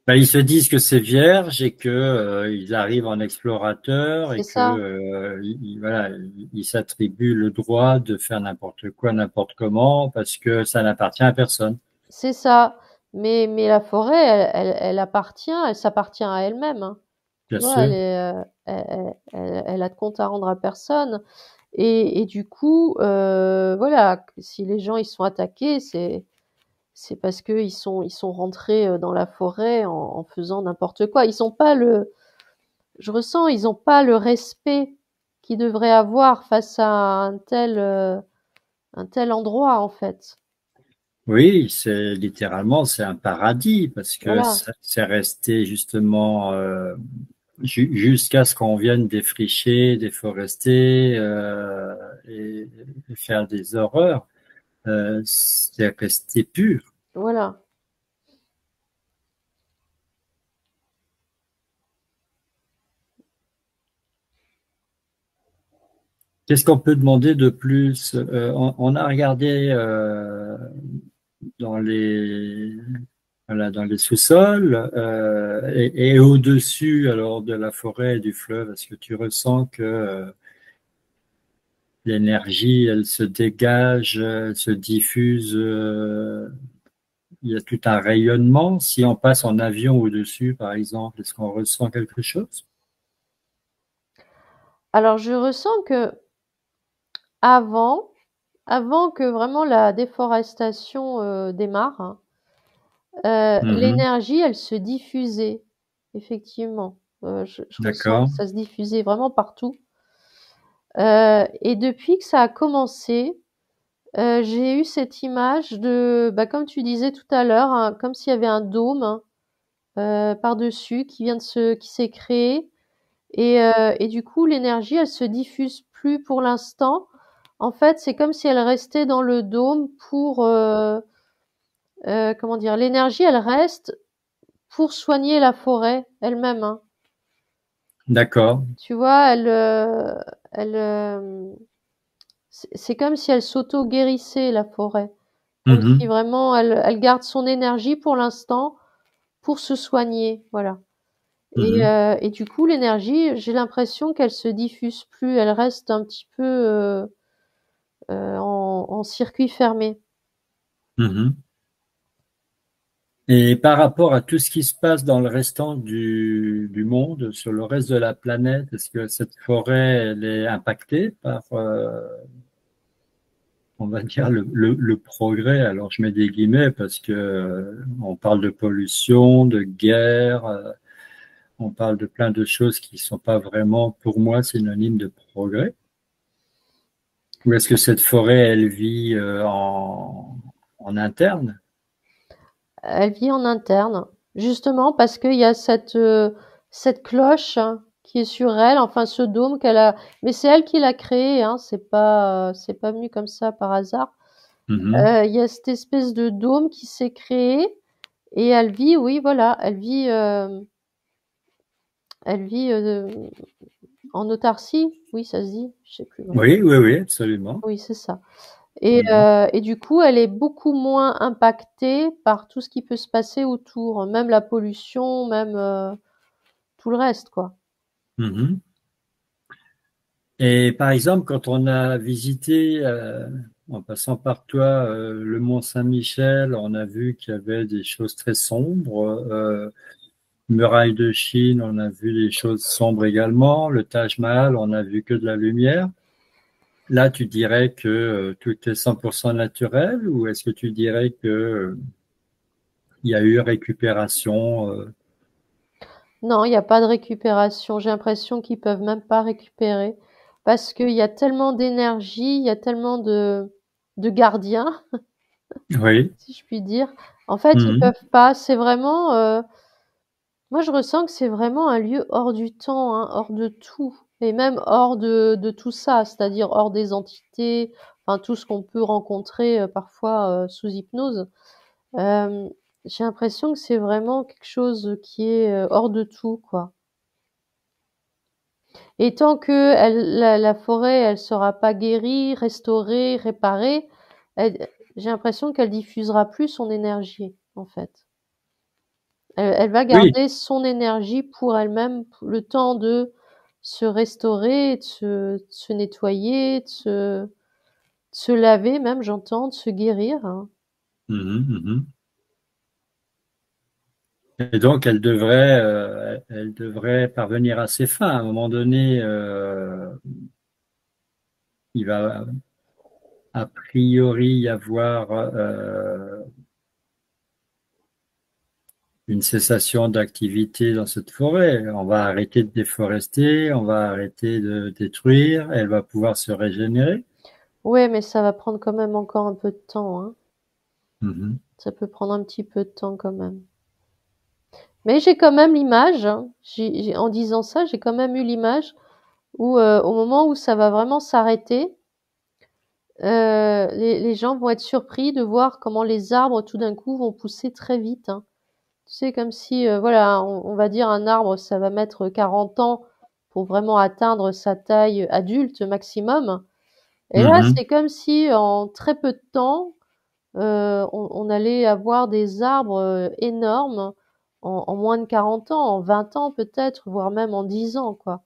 Ben, ils se disent que c'est vierge et que ils arrivent en explorateur C'est et que ça, voilà, ils s'attribuent le droit de faire n'importe quoi, n'importe comment parce que ça n'appartient à personne. c'est ça. Mais la forêt, elle appartient, elle s'appartient à elle-même, hein. Tu Bien vois? sûr. Elle a de compte à rendre à personne et du coup, voilà, que si les gens, ils sont attaqués, c'est parce qu'ils sont rentrés, dans la forêt en faisant n'importe quoi. Ils ont pas le Je ressens, ils ont pas le respect qu'ils devraient avoir face à un tel endroit, en fait. Oui, c'est littéralement c'est un paradis parce que Voilà, c'est resté justement jusqu'à ce qu'on vienne défricher, déforester et faire des horreurs. C'est resté pur. voilà. Qu'est-ce qu'on peut demander de plus? On a regardé dans les voilà, dans les sous-sols et au-dessus alors de la forêt et du fleuve. Est-ce que tu ressens que l'énergie, elle se dégage, elle se diffuse, il y a tout un rayonnement. Si on passe en avion au-dessus, par exemple, est-ce qu'on ressent quelque chose? Alors je ressens que avant, avant que vraiment la déforestation démarre, hein, Mhm. l'énergie, elle se diffusait, effectivement. Je ressens que D'accord, ça se diffusait vraiment partout. Et depuis que ça a commencé, j'ai eu cette image de, bah, comme tu disais tout à l'heure, hein, comme s'il y avait un dôme, hein, par-dessus qui s'est créé. Et du coup, l'énergie, elle se diffuse plus pour l'instant. En fait, c'est comme si elle restait dans le dôme pour, comment dire, l'énergie, elle reste pour soigner la forêt elle-même, hein. d'accord. Tu vois, elle, c'est comme si elle s'auto-guérissait, la forêt. Comme si Mhm. vraiment elle garde son énergie pour l'instant pour se soigner, voilà. Mhm. Et du coup, l'énergie, j'ai l'impression qu'elle se diffuse plus, elle reste un petit peu en circuit fermé. Mhm. Et par rapport à tout ce qui se passe dans le restant du monde, sur le reste de la planète, est-ce que cette forêt, elle est impactée par, on va dire, le progrès? Alors, je mets des guillemets parce que on parle de pollution, de guerre, on parle de plein de choses qui sont pas vraiment, pour moi, synonymes de progrès. Ou est-ce que cette forêt, elle vit en interne? Elle vit en interne, justement parce qu'il y a cette cloche, hein, qui est sur elle, enfin ce dôme qu'elle a. Mais c'est elle qui l'a créé, hein, c'est pas venu comme ça par hasard. Mhm. Il y a cette espèce de dôme qui s'est créé et elle vit, oui, voilà, elle vit en autarcie, oui, ça se dit, je sais plus vraiment. Oui, oui, oui, absolument. Oui, c'est ça. Mhm. Et du coup, elle est beaucoup moins impactée par tout ce qui peut se passer autour, même la pollution, même tout le reste, quoi. Mhm. Et par exemple, quand on a visité, en passant par toi, le Mont Saint-Michel, on a vu qu'il y avait des choses très sombres. Muraille de Chine, on a vu des choses sombres également. Le Taj Mahal, on a vu que de la lumière. Là, tu dirais que tout est 100% naturel, ou est-ce que tu dirais que il y a eu récupération? Non, il n'y a pas de récupération. J'ai l'impression qu'ils peuvent même pas récupérer parce qu'il y a tellement d'énergie, il y a tellement de gardiens, Oui. si je puis dire. En fait, ils Mhm. peuvent pas. C'est vraiment, moi, je ressens que c'est vraiment un lieu hors du temps, hein, hors de tout, et même hors de tout ça, c'est-à-dire hors des entités, enfin tout ce qu'on peut rencontrer parfois sous hypnose. Euh, j'ai l'impression que c'est vraiment quelque chose qui est hors de tout, quoi. Et tant que la forêt, elle sera pas guérie, restaurée, réparée, j'ai l'impression qu'elle diffusera plus son énergie, en fait. Elle va Oui. garder son énergie pour elle-même, le temps de se restaurer, de se nettoyer, de se laver même, j'entends, de se guérir, hein. Mhm, mhm. Et donc, elle devrait parvenir à ses fins. À un moment donné, il va a priori y avoir une cessation d'activité dans cette forêt. On va arrêter de déforester, on va arrêter de détruire, elle va pouvoir se régénérer. Ouais, mais ça va prendre quand même encore un peu de temps, hein. Mhm. Ça peut prendre un petit peu de temps quand même. Mais j'ai quand même l'image, hein. En disant ça, j'ai quand même eu l'image où, au moment où ça va vraiment s'arrêter, les gens vont être surpris de voir comment les arbres tout d'un coup vont pousser très vite, hein. Tu sais, comme si, voilà, on va dire un arbre, ça va mettre 40 ans pour vraiment atteindre sa taille adulte maximum. Et là, Mhm. c'est comme si en très peu de temps, on allait avoir des arbres énormes en moins de 40 ans, en 20 ans peut-être, voire même en 10 ans, quoi.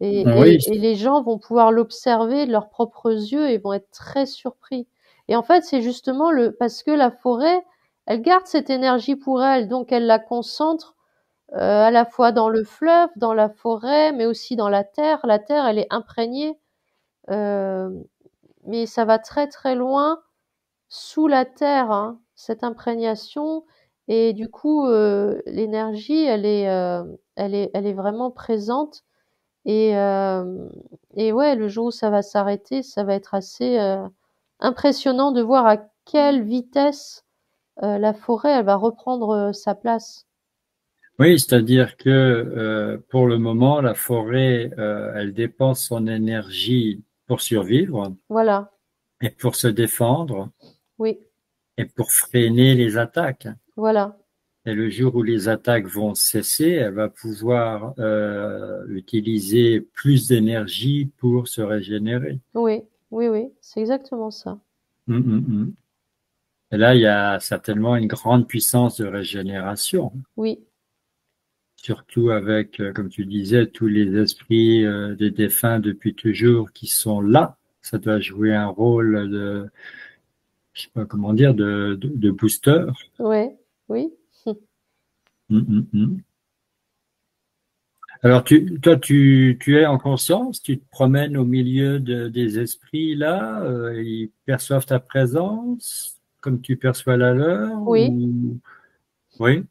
Oui, Et les gens vont pouvoir l'observer de leurs propres yeux et vont être très surpris. Et en fait, c'est justement parce que la forêt, elle garde cette énergie pour elle, donc elle la concentre à la fois dans le fleuve, dans la forêt, mais aussi dans la terre. La terre, elle est imprégnée, euh, mais ça va très très loin sous la terre, hein, cette imprégnation. Et du coup, l'énergie, elle est vraiment présente. Et, euh, et ouais, le jour où ça va s'arrêter, ça va être assez impressionnant de voir à quelle vitesse la forêt, elle va reprendre sa place. oui, c'est-à-dire que pour le moment, la forêt, elle dépense son énergie pour survivre Voilà, et pour se défendre oui, et pour freiner les attaques. voilà, Et le jour où les attaques vont cesser, elle va pouvoir utiliser plus d'énergie pour se régénérer. oui, oui, oui, c'est exactement ça. Hum, hum, hum. Et là, il y a certainement une grande puissance de régénération, Oui, surtout avec, comme tu disais, tous les esprits des défunts depuis toujours qui sont là. Ça doit jouer un rôle de, je sais pas comment dire, de booster. ouais, oui. Hum, hum, hum. Alors, toi, tu es en conscience, tu te promènes au milieu des esprits là, ils perçoivent ta présence comme tu perçois la leur, Oui, ou... Oui,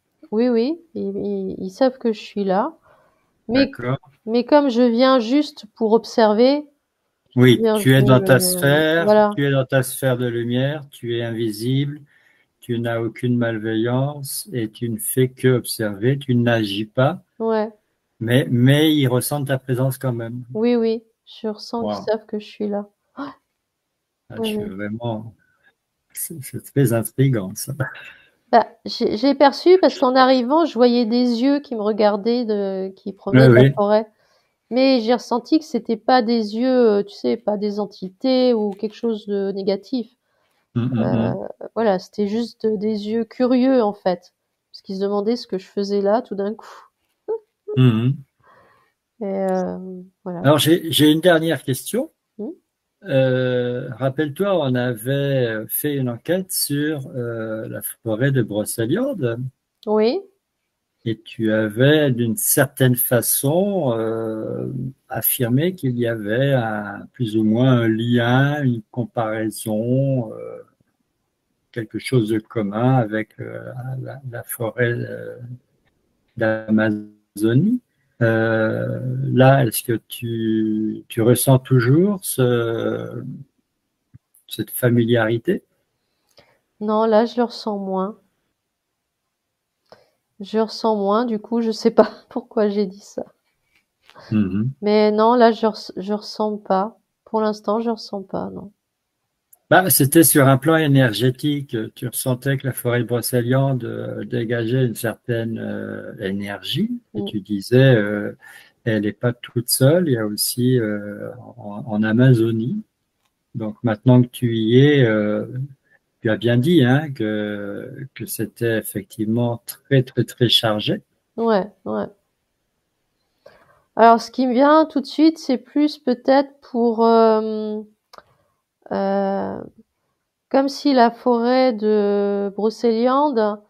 oui, oui, ils savent que je suis là. Mais, d'accord. mais comme je viens juste pour observer, Oui, bien, tu es dans ta sphère, voilà, tu es dans ta sphère de lumière, tu es invisible, tu n'as aucune malveillance et tu ne fais que observer, tu n'agis pas, ouais, mais ils ressentent ta présence quand même. oui, oui, je ressens qu'ils Wow. savent que je suis là. Ah, je Oui, suis oui. vraiment, c'est très intriguant ça. Bah, j'ai perçu parce qu'en arrivant, je voyais des yeux qui me regardaient, qui Oui, provenaient de la oui. forêt. Mais j'ai ressenti que c'était pas des yeux, tu sais, pas des entités ou quelque chose de négatif. Hum, hum, Euh, hum. voilà, c'était juste des yeux curieux en fait, parce qu'ils se demandaient ce que je faisais là tout d'un coup. Mhm. Et voilà. Alors, j'ai une dernière question. Hmm. Rappelle-toi, on avait fait une enquête sur la forêt de Brocéliande Oui, et tu avais d'une certaine façon affirmé qu'il y avait plus ou moins un lien, une comparaison, quelque chose de commun avec la forêt d'Amazonie. Là, est-ce que tu ressens toujours cette familiarité? non, là je le ressens moins. Je ressens moins, du coup, je sais pas pourquoi j'ai dit ça. Mhm. Mais non, là je ressens pas. Pour l'instant, je ressens pas, non. Bah, c'était sur un plan énergétique. Tu ressentais que la forêt brocéliande dégageait une certaine énergie. Et Hmm. tu disais, elle n'est pas toute seule. Il y a aussi en Amazonie. Donc maintenant que tu y es, tu as bien dit hein, que c'était effectivement très, très, très chargé. Ouais, ouais. Alors, ce qui me vient tout de suite, c'est plus peut-être pour euh, comme si la forêt de Brocéliande,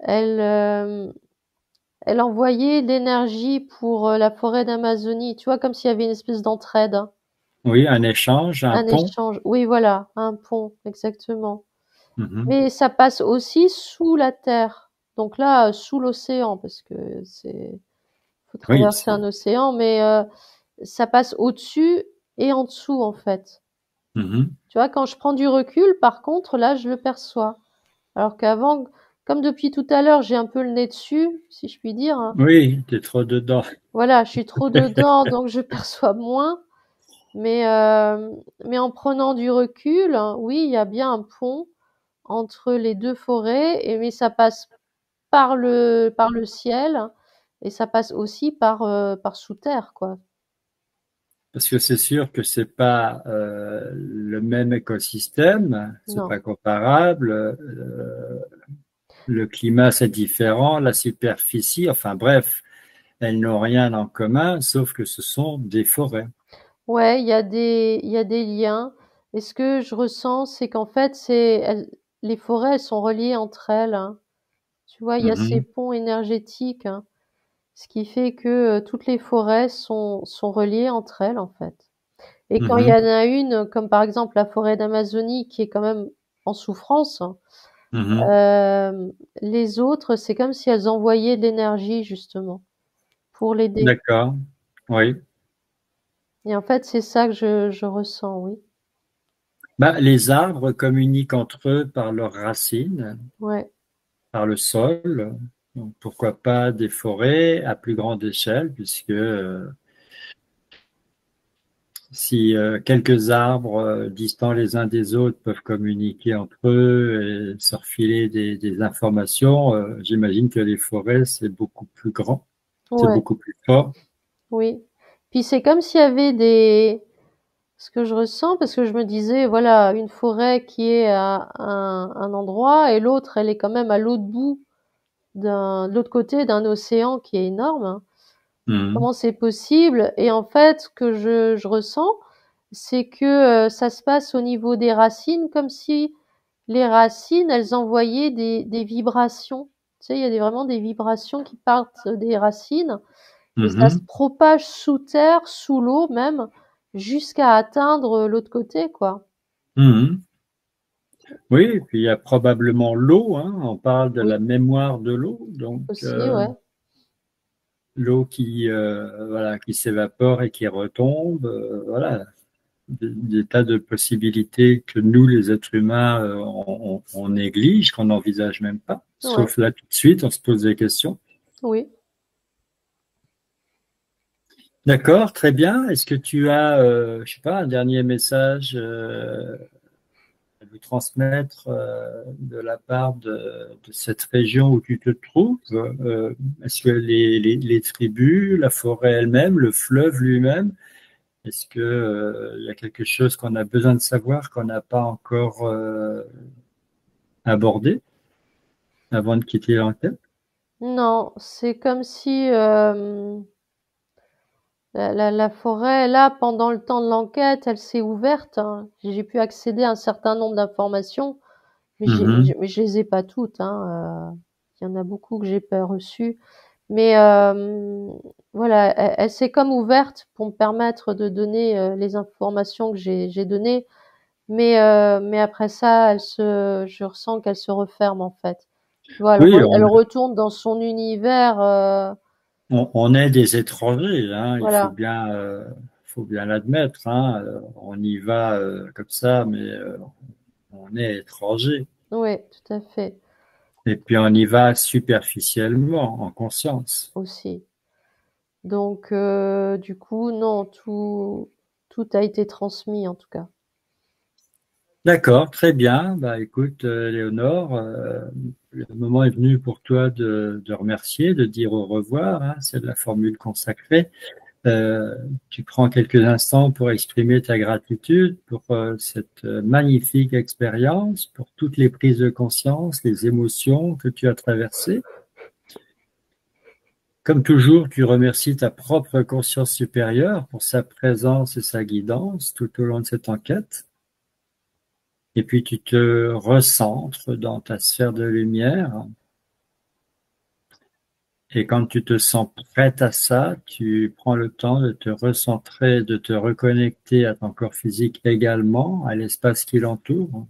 elle, elle envoyait de l'énergie pour la forêt d'Amazonie. Tu vois, comme s'il y avait une espèce d'entraide, Oui, un échange, un un pont. échange. Oui, voilà, un pont, exactement. Mhm. Mais ça passe aussi sous la terre. Donc là, sous l'océan, parce que faut Oui, traverser un océan, mais ça passe au-dessus et en dessous, en fait. mhm. Tu vois, quand je prends du recul, par contre, là, je le perçois. Alors qu'avant, comme depuis tout à l'heure, j'ai un peu le nez dessus, si je puis dire, hein. Oui, t'es trop dedans. Voilà, je suis trop dedans, donc je perçois moins. Mais, mais en prenant du recul, hein, oui, il y a bien un pont entre les deux forêts, mais ça passe par le ciel et ça passe aussi par sous terre, quoi. Parce que c'est sûr que c'est pas le même écosystème, c'est Non, pas comparable. Le climat c'est différent, la superficie, enfin bref, elles n'ont rien en commun, sauf que ce sont des forêts. Ouais, il y a des liens. Et ce que je ressens, c'est qu'en fait, les forêts, elles sont reliées entre elles, hein. Tu vois, il y a ces Mhm, ponts énergétiques, hein, ce qui fait que toutes les forêts sont reliées entre elles, en fait. Et quand il y mhm, en a une, comme par exemple la forêt d'Amazonie, qui est quand même en souffrance, mhm. les autres, c'est comme si elles envoyaient de l'énergie, justement, pour l'aider. D'accord, oui. Et en fait, c'est ça que je ressens, oui. Bah, les arbres communiquent entre eux par leurs racines, Ouais, par le sol. Donc, pourquoi pas des forêts à plus grande échelle, puisque si quelques arbres distants les uns des autres peuvent communiquer entre eux et se refiler des informations, j'imagine que les forêts, c'est beaucoup plus grand, c'est ouais, beaucoup plus fort. oui. Puis c'est comme s'il y avait ce que je ressens, parce que je me disais, voilà, une forêt qui est à un endroit et l'autre, elle est quand même à l'autre bout de l'autre côté d'un océan qui est énorme, hein. Mhm. Comment c'est possible? Et en fait, ce que je ressens, c'est que ça se passe au niveau des racines, comme si les racines, elles envoyaient des vibrations. Tu sais, il y a vraiment des vibrations qui partent des racines et ça se Mhm. propage sous terre, sous l'eau même, jusqu'à atteindre l'autre côté, quoi. Mhm. Oui, et puis il y a probablement l'eau, hein, on parle de Oui, la mémoire de l'eau, donc aussi, ouais. l'eau qui, voilà, qui s'évapore et qui retombe, voilà, des tas de possibilités que nous, les êtres humains, on néglige, qu'on n'envisage même pas. Ouais, Sauf là, tout de suite, on se pose des questions. oui. D'accord, très bien. Est-ce que tu as, je sais pas, un dernier message à nous transmettre de la part de cette région où tu te trouves? Est-ce que les tribus, la forêt elle-même, le fleuve lui-même, est-ce que, il y a quelque chose qu'on a besoin de savoir qu'on n'a pas encore abordé avant de quitter l'enquête? Non, c'est comme si la forêt, là, pendant le temps de l'enquête, elle s'est ouverte, hein. J'ai pu accéder à un certain nombre d'informations, mais Mhm, mais je les ai pas toutes, hein. Il y en a beaucoup que j'ai pas reçues. Mais voilà, elle s'est comme ouverte pour me permettre de donner les informations que j'ai données. Mais après ça, je ressens qu'elle se referme en fait. Tu vois, oui, elle retourne dans son univers. on est des étrangers, hein, Voilà. faut bien l'admettre, hein, on y va comme ça, mais on est étranger. Oui, tout à fait. Et puis on y va superficiellement, en conscience. Aussi. Donc, du coup, non, tout a été transmis en tout cas. D'accord, très bien. Bah, écoute, Léonore, le moment est venu pour toi de remercier, de dire au revoir, hein, c'est la formule consacrée. Euh, Tu prends quelques instants pour exprimer ta gratitude pour cette magnifique expérience, pour toutes les prises de conscience, les émotions que tu as traversées. Comme toujours, tu remercies ta propre conscience supérieure pour sa présence et sa guidance tout au long de cette enquête. Et puis tu te recentres dans ta sphère de lumière. Et quand tu te sens prête à ça, tu prends le temps de te recentrer, de te reconnecter à ton corps physique également, à l'espace qui l'entoure.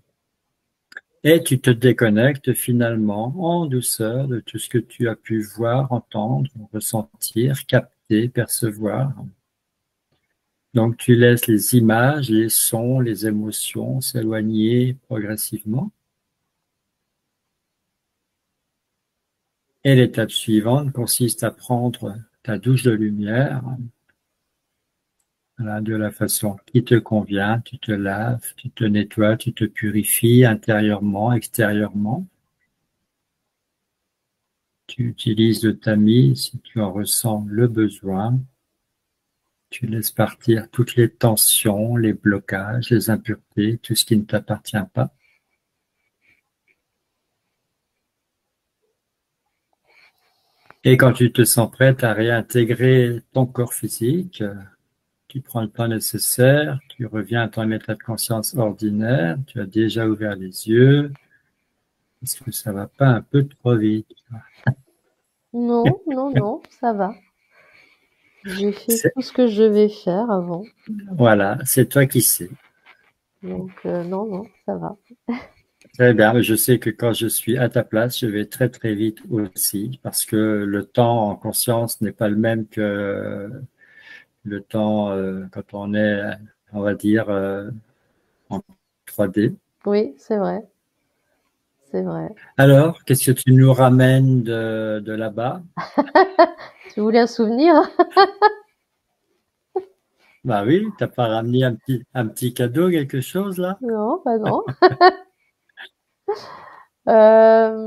Et tu te déconnectes finalement en douceur de tout ce que tu as pu voir, entendre, ressentir, capter, percevoir. Donc tu laisses les images, les sons, les émotions s'éloigner progressivement. Et l'étape suivante consiste à prendre ta douche de lumière, voilà, de la façon qui te convient. Tu te laves, tu te nettoies, tu te purifies intérieurement, extérieurement. Tu utilises le tamis si tu en ressens le besoin. Tu laisses partir toutes les tensions, les blocages, les impuretés, tout ce qui ne t'appartient pas. Et quand tu te sens prête à réintégrer ton corps physique, tu prends le temps nécessaire, tu reviens à ton état de conscience ordinaire, tu as déjà ouvert les yeux. Est-ce que ça va pas un peu trop vite? Non, non, non, ça va. J'ai fait C'est- tout ce que je devais faire avant. Voilà, c'est toi qui sais. Donc, non, non, ça va. Très bien, je sais que quand je suis à ta place, je vais très très vite aussi, parce que le temps en conscience n'est pas le même que le temps quand on est, on va dire, en 3D. Oui, c'est vrai, c'est vrai. Alors, qu'est-ce que tu nous ramènes de là-bas? Tu voulais un souvenir? Bah oui, t'as pas ramené un petit cadeau, quelque chose là? Non, bah non.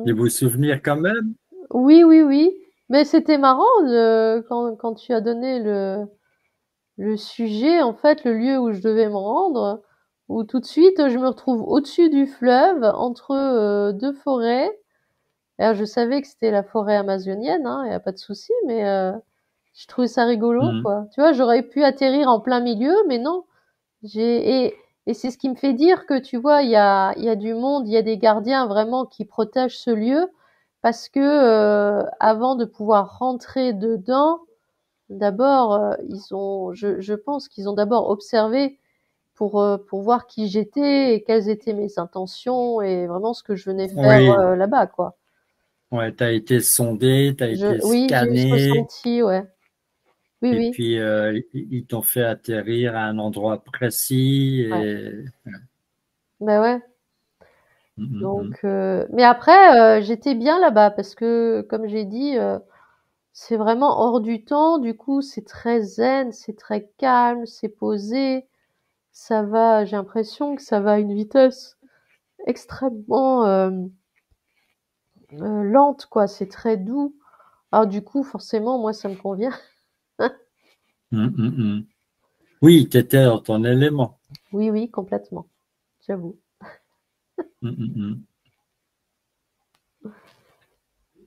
Des Euh, beaux souvenirs quand même? oui, oui, oui. Mais c'était marrant quand tu as donné le sujet, en fait, le lieu où je devais me rendre, où tout de suite je me retrouve au-dessus du fleuve, entre deux forêts. Alors, je savais que c'était la forêt amazonienne, hein, y a pas de souci, mais je trouvais ça rigolo, Mhm. quoi. Tu vois, j'aurais pu atterrir en plein milieu, mais non. Et c'est ce qui me fait dire que tu vois, il y a du monde, il y a des gardiens vraiment qui protègent ce lieu parce que avant de pouvoir rentrer dedans, d'abord je pense qu'ils ont d'abord observé pour voir qui j'étais et quelles étaient mes intentions et vraiment ce que je venais faire Oui, là-bas, quoi. ouais, t'as été sondé, t'as été Oui, j'ai eu ce scanné, ressenti, ouais. Oui, et oui, puis ils t'ont fait atterrir à un endroit précis. ouais. Et... Bah ouais. Mhm, Donc, mhm. mais après, j'étais bien là-bas parce que, comme j'ai dit, c'est vraiment hors du temps. Du coup, c'est très zen, c'est très calme, c'est posé. Ça va, j'ai l'impression que ça va à une vitesse extrêmement lente, quoi. C'est très doux. Alors du coup, forcément, moi, ça me convient. Mhm, mhm. Oui, t'étais dans ton élément. Oui, oui, complètement. J'avoue. Mhm, mhm.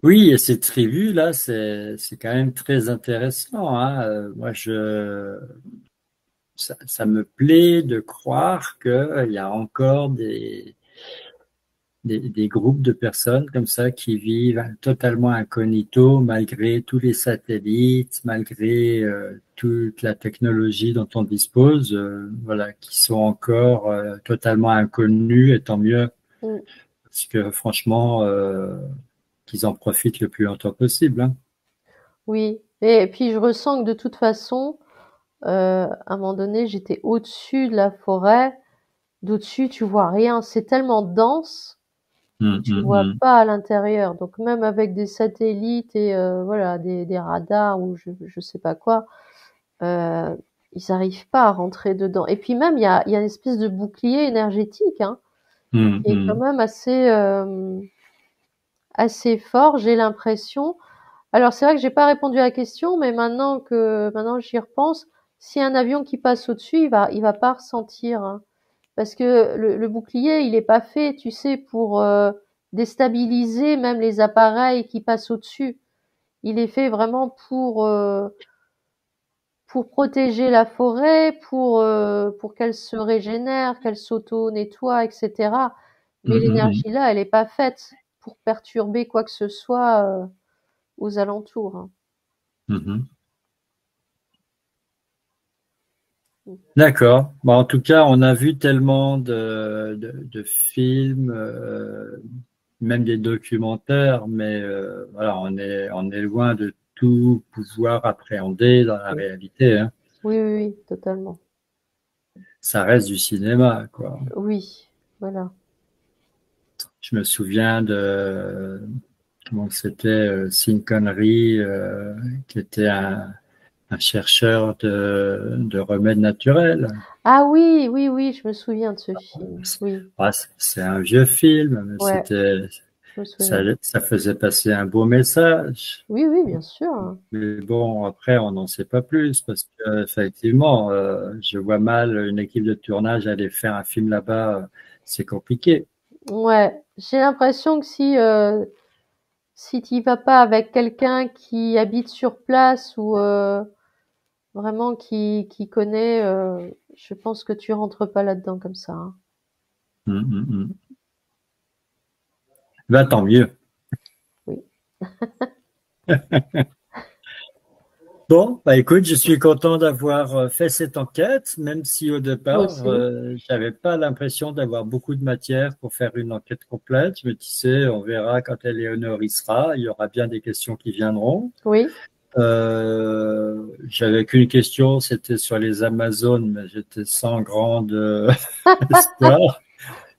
Oui, et ces tribus là, c'est quand même très intéressant, hein. Moi, ça me plaît de croire qu'il y a encore des groupes de personnes comme ça qui vivent totalement incognito malgré tous les satellites, malgré toute la technologie dont on dispose, voilà, qui sont encore totalement inconnus, et tant mieux, Mm. parce que franchement, qu'ils en profitent le plus longtemps possible, hein. Oui. Et puis, je ressens que de toute façon, à un moment donné, j'étais au-dessus de la forêt. D'au-dessus, tu vois rien. C'est tellement dense que Hum, tu hum, vois hum. pas à l'intérieur. Donc même avec des satellites et voilà des radars ou je sais pas quoi, euh, ils arrivent pas à rentrer dedans. Et puis même il y a une espèce de bouclier énergétique hein, Hum, qui est quand hum. même assez fort. J'ai l'impression. Alors c'est vrai que j'ai pas répondu à la question, mais maintenant j'y repense, si un avion qui passe au-dessus, il va pas ressentir. Hein. Parce que le bouclier, il est pas fait, tu sais, pour déstabiliser même les appareils qui passent au-dessus. Il est fait vraiment pour protéger la forêt, pour qu'elle se régénère, qu'elle s'auto-nettoie, etc. Mais Hum, hum, hum. l'énergie là, elle est pas faite pour perturber quoi que ce soit aux alentours. Hein. Mhm. D'accord. Bon, en tout cas, on a vu tellement de films, même des documentaires, mais voilà, on est loin de tout pouvoir appréhender dans la réalité, hein. Oui, oui, oui, totalement. Ça reste du cinéma, quoi. Oui, voilà. Je me souviens de comment c'était Sean Connery, qui était un chercheur de remèdes naturels. Ah oui, oui, oui, je me souviens de ce film. Oui, C'est un vieux film, mais ouais, c'était je me souviens. ça faisait passer un beau message. Oui, oui, bien sûr. Hein. Mais bon, après, on n'en sait pas plus parce que effectivement, je vois mal une équipe de tournage aller faire un film là-bas. C'est compliqué. Ouais, j'ai l'impression que si tu y vas pas avec quelqu'un qui habite sur place ou vraiment qui connaît, je pense que tu rentres pas là-dedans comme ça, hein. Mm. Ben, tant mieux. Oui. Bon, bah écoute, je suis content d'avoir fait cette enquête, même si au Moi départ, aussi. j'avais pas l'impression d'avoir beaucoup de matière pour faire une enquête complète. Je me disais, on verra quand Éléonore y sera, il y aura bien des questions qui viendront. Oui, J'avais qu'une question, c'était sur les Amazones, mais j'étais sans grande espoir.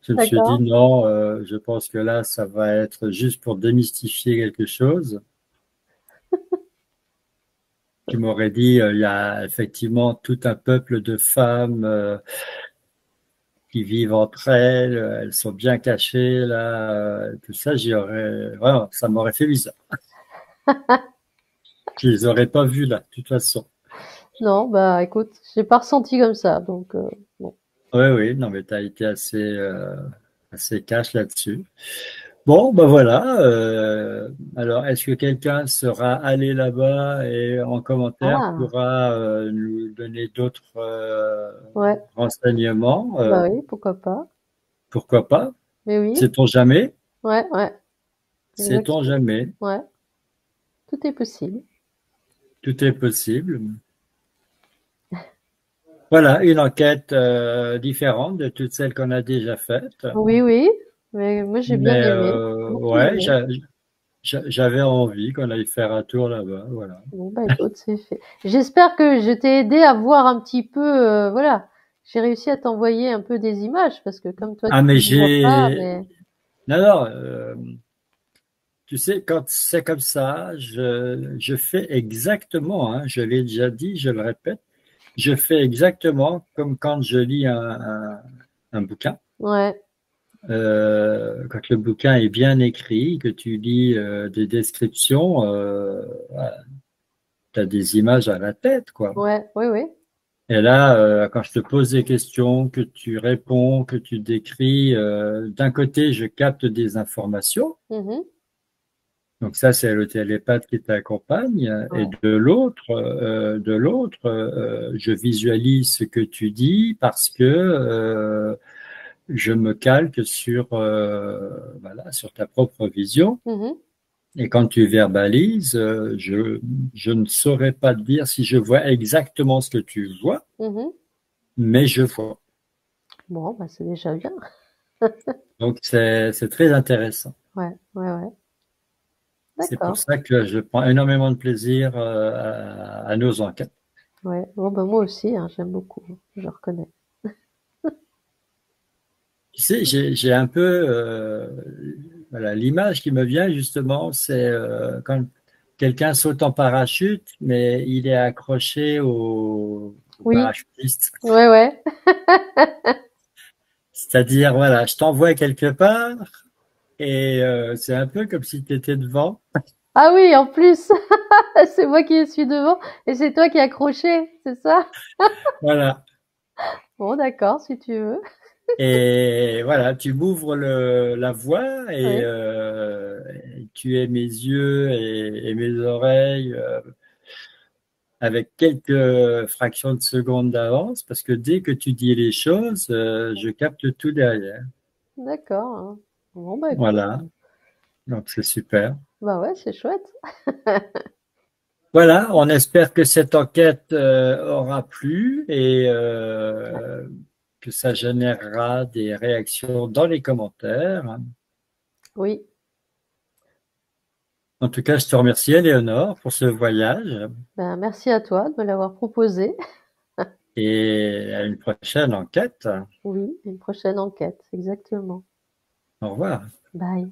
Je me suis dit d'accord. non, je pense que là, ça va être juste pour démystifier quelque chose. Tu m'aurais dit, il y a effectivement tout un peuple de femmes qui vivent entre elles, elles sont bien cachées là, tout ça, j'y aurais, vraiment, ça m'aurait fait bizarre. Je les aurais pas vues là, de toute façon. Non, bah écoute, j'ai pas ressenti comme ça, donc bon. Oui, oui, non, mais tu as été assez cash là-dessus. Bon, ben voilà. Alors, est-ce que quelqu'un sera allé là-bas et en commentaire Ah, pourra nous donner d'autres ouais, renseignements? bah oui, pourquoi pas. Pourquoi pas? Mais oui, Sait-on jamais? ouais, ouais, Sait-on exactement. jamais? Ouais, tout est possible. Tout est possible. Voilà, une enquête différente de toutes celles qu'on a déjà faites. Oui, oui, mais moi j'ai bien Mais aimé, beaucoup ouais, aimé. j'avais envie qu'on aille faire un tour là-bas. Voilà. Bon, bah écoute, c'est fait. J'espère que je t'ai aidé à voir un petit peu, voilà. J'ai réussi à t'envoyer un peu des images parce que comme toi Ah, tu mais ne vois pas, j'ai... mais Non, non, tu sais, quand c'est comme ça, je fais exactement, hein, je l'ai déjà dit, je le répète, je fais exactement comme quand je lis un bouquin. ouais, Quand le bouquin est bien écrit, que tu lis des descriptions, tu as des images à la tête, quoi. ouais, oui, oui. Et là, quand je te pose des questions, que tu réponds, que tu décris, d'un côté, je capte des informations. Mhm. Donc ça, c'est le télépathe qui t'accompagne. Et Ouais. de l'autre, je visualise ce que tu dis parce que je me calque sur, voilà, sur ta propre vision. Mhm. Et quand tu verbalises, je ne saurais pas te dire si je vois exactement ce que tu vois, Mhm. mais je vois. Bon, bah c'est déjà bien. Donc c'est très intéressant. Ouais, ouais, ouais. C'est pour D'accord. ça que je prends énormément de plaisir à nos enquêtes. Ouais. Bon, bah moi aussi, hein, j'aime beaucoup. Je reconnais. Tu sais, j'ai un peu, voilà, l'image qui me vient justement, c'est quand quelqu'un saute en parachute, mais il est accroché au Oui, parachutiste. ouais, ouais. C'est-à-dire, voilà, je t'envoie quelque part et c'est un peu comme si tu étais devant. Ah oui, en plus, c'est moi qui suis devant et c'est toi qui es accroché, c'est ça? Voilà. Bon, d'accord, si tu veux. Et voilà, tu m'ouvres la voie et Oui. tu es mes yeux et mes oreilles avec quelques fractions de secondes d'avance parce que dès que tu dis les choses, je capte tout derrière. D'accord, hein. Bon, bah écoute. Voilà, donc c'est super. Bah ouais, c'est chouette. Voilà, on espère que cette enquête aura plu et que ça générera des réactions dans les commentaires. Oui. En tout cas, je te remercie, Éléonore, pour ce voyage Ben, merci à toi de me l'avoir proposé. et à une prochaine enquête. Oui, une prochaine enquête, exactement. Au revoir. Bye.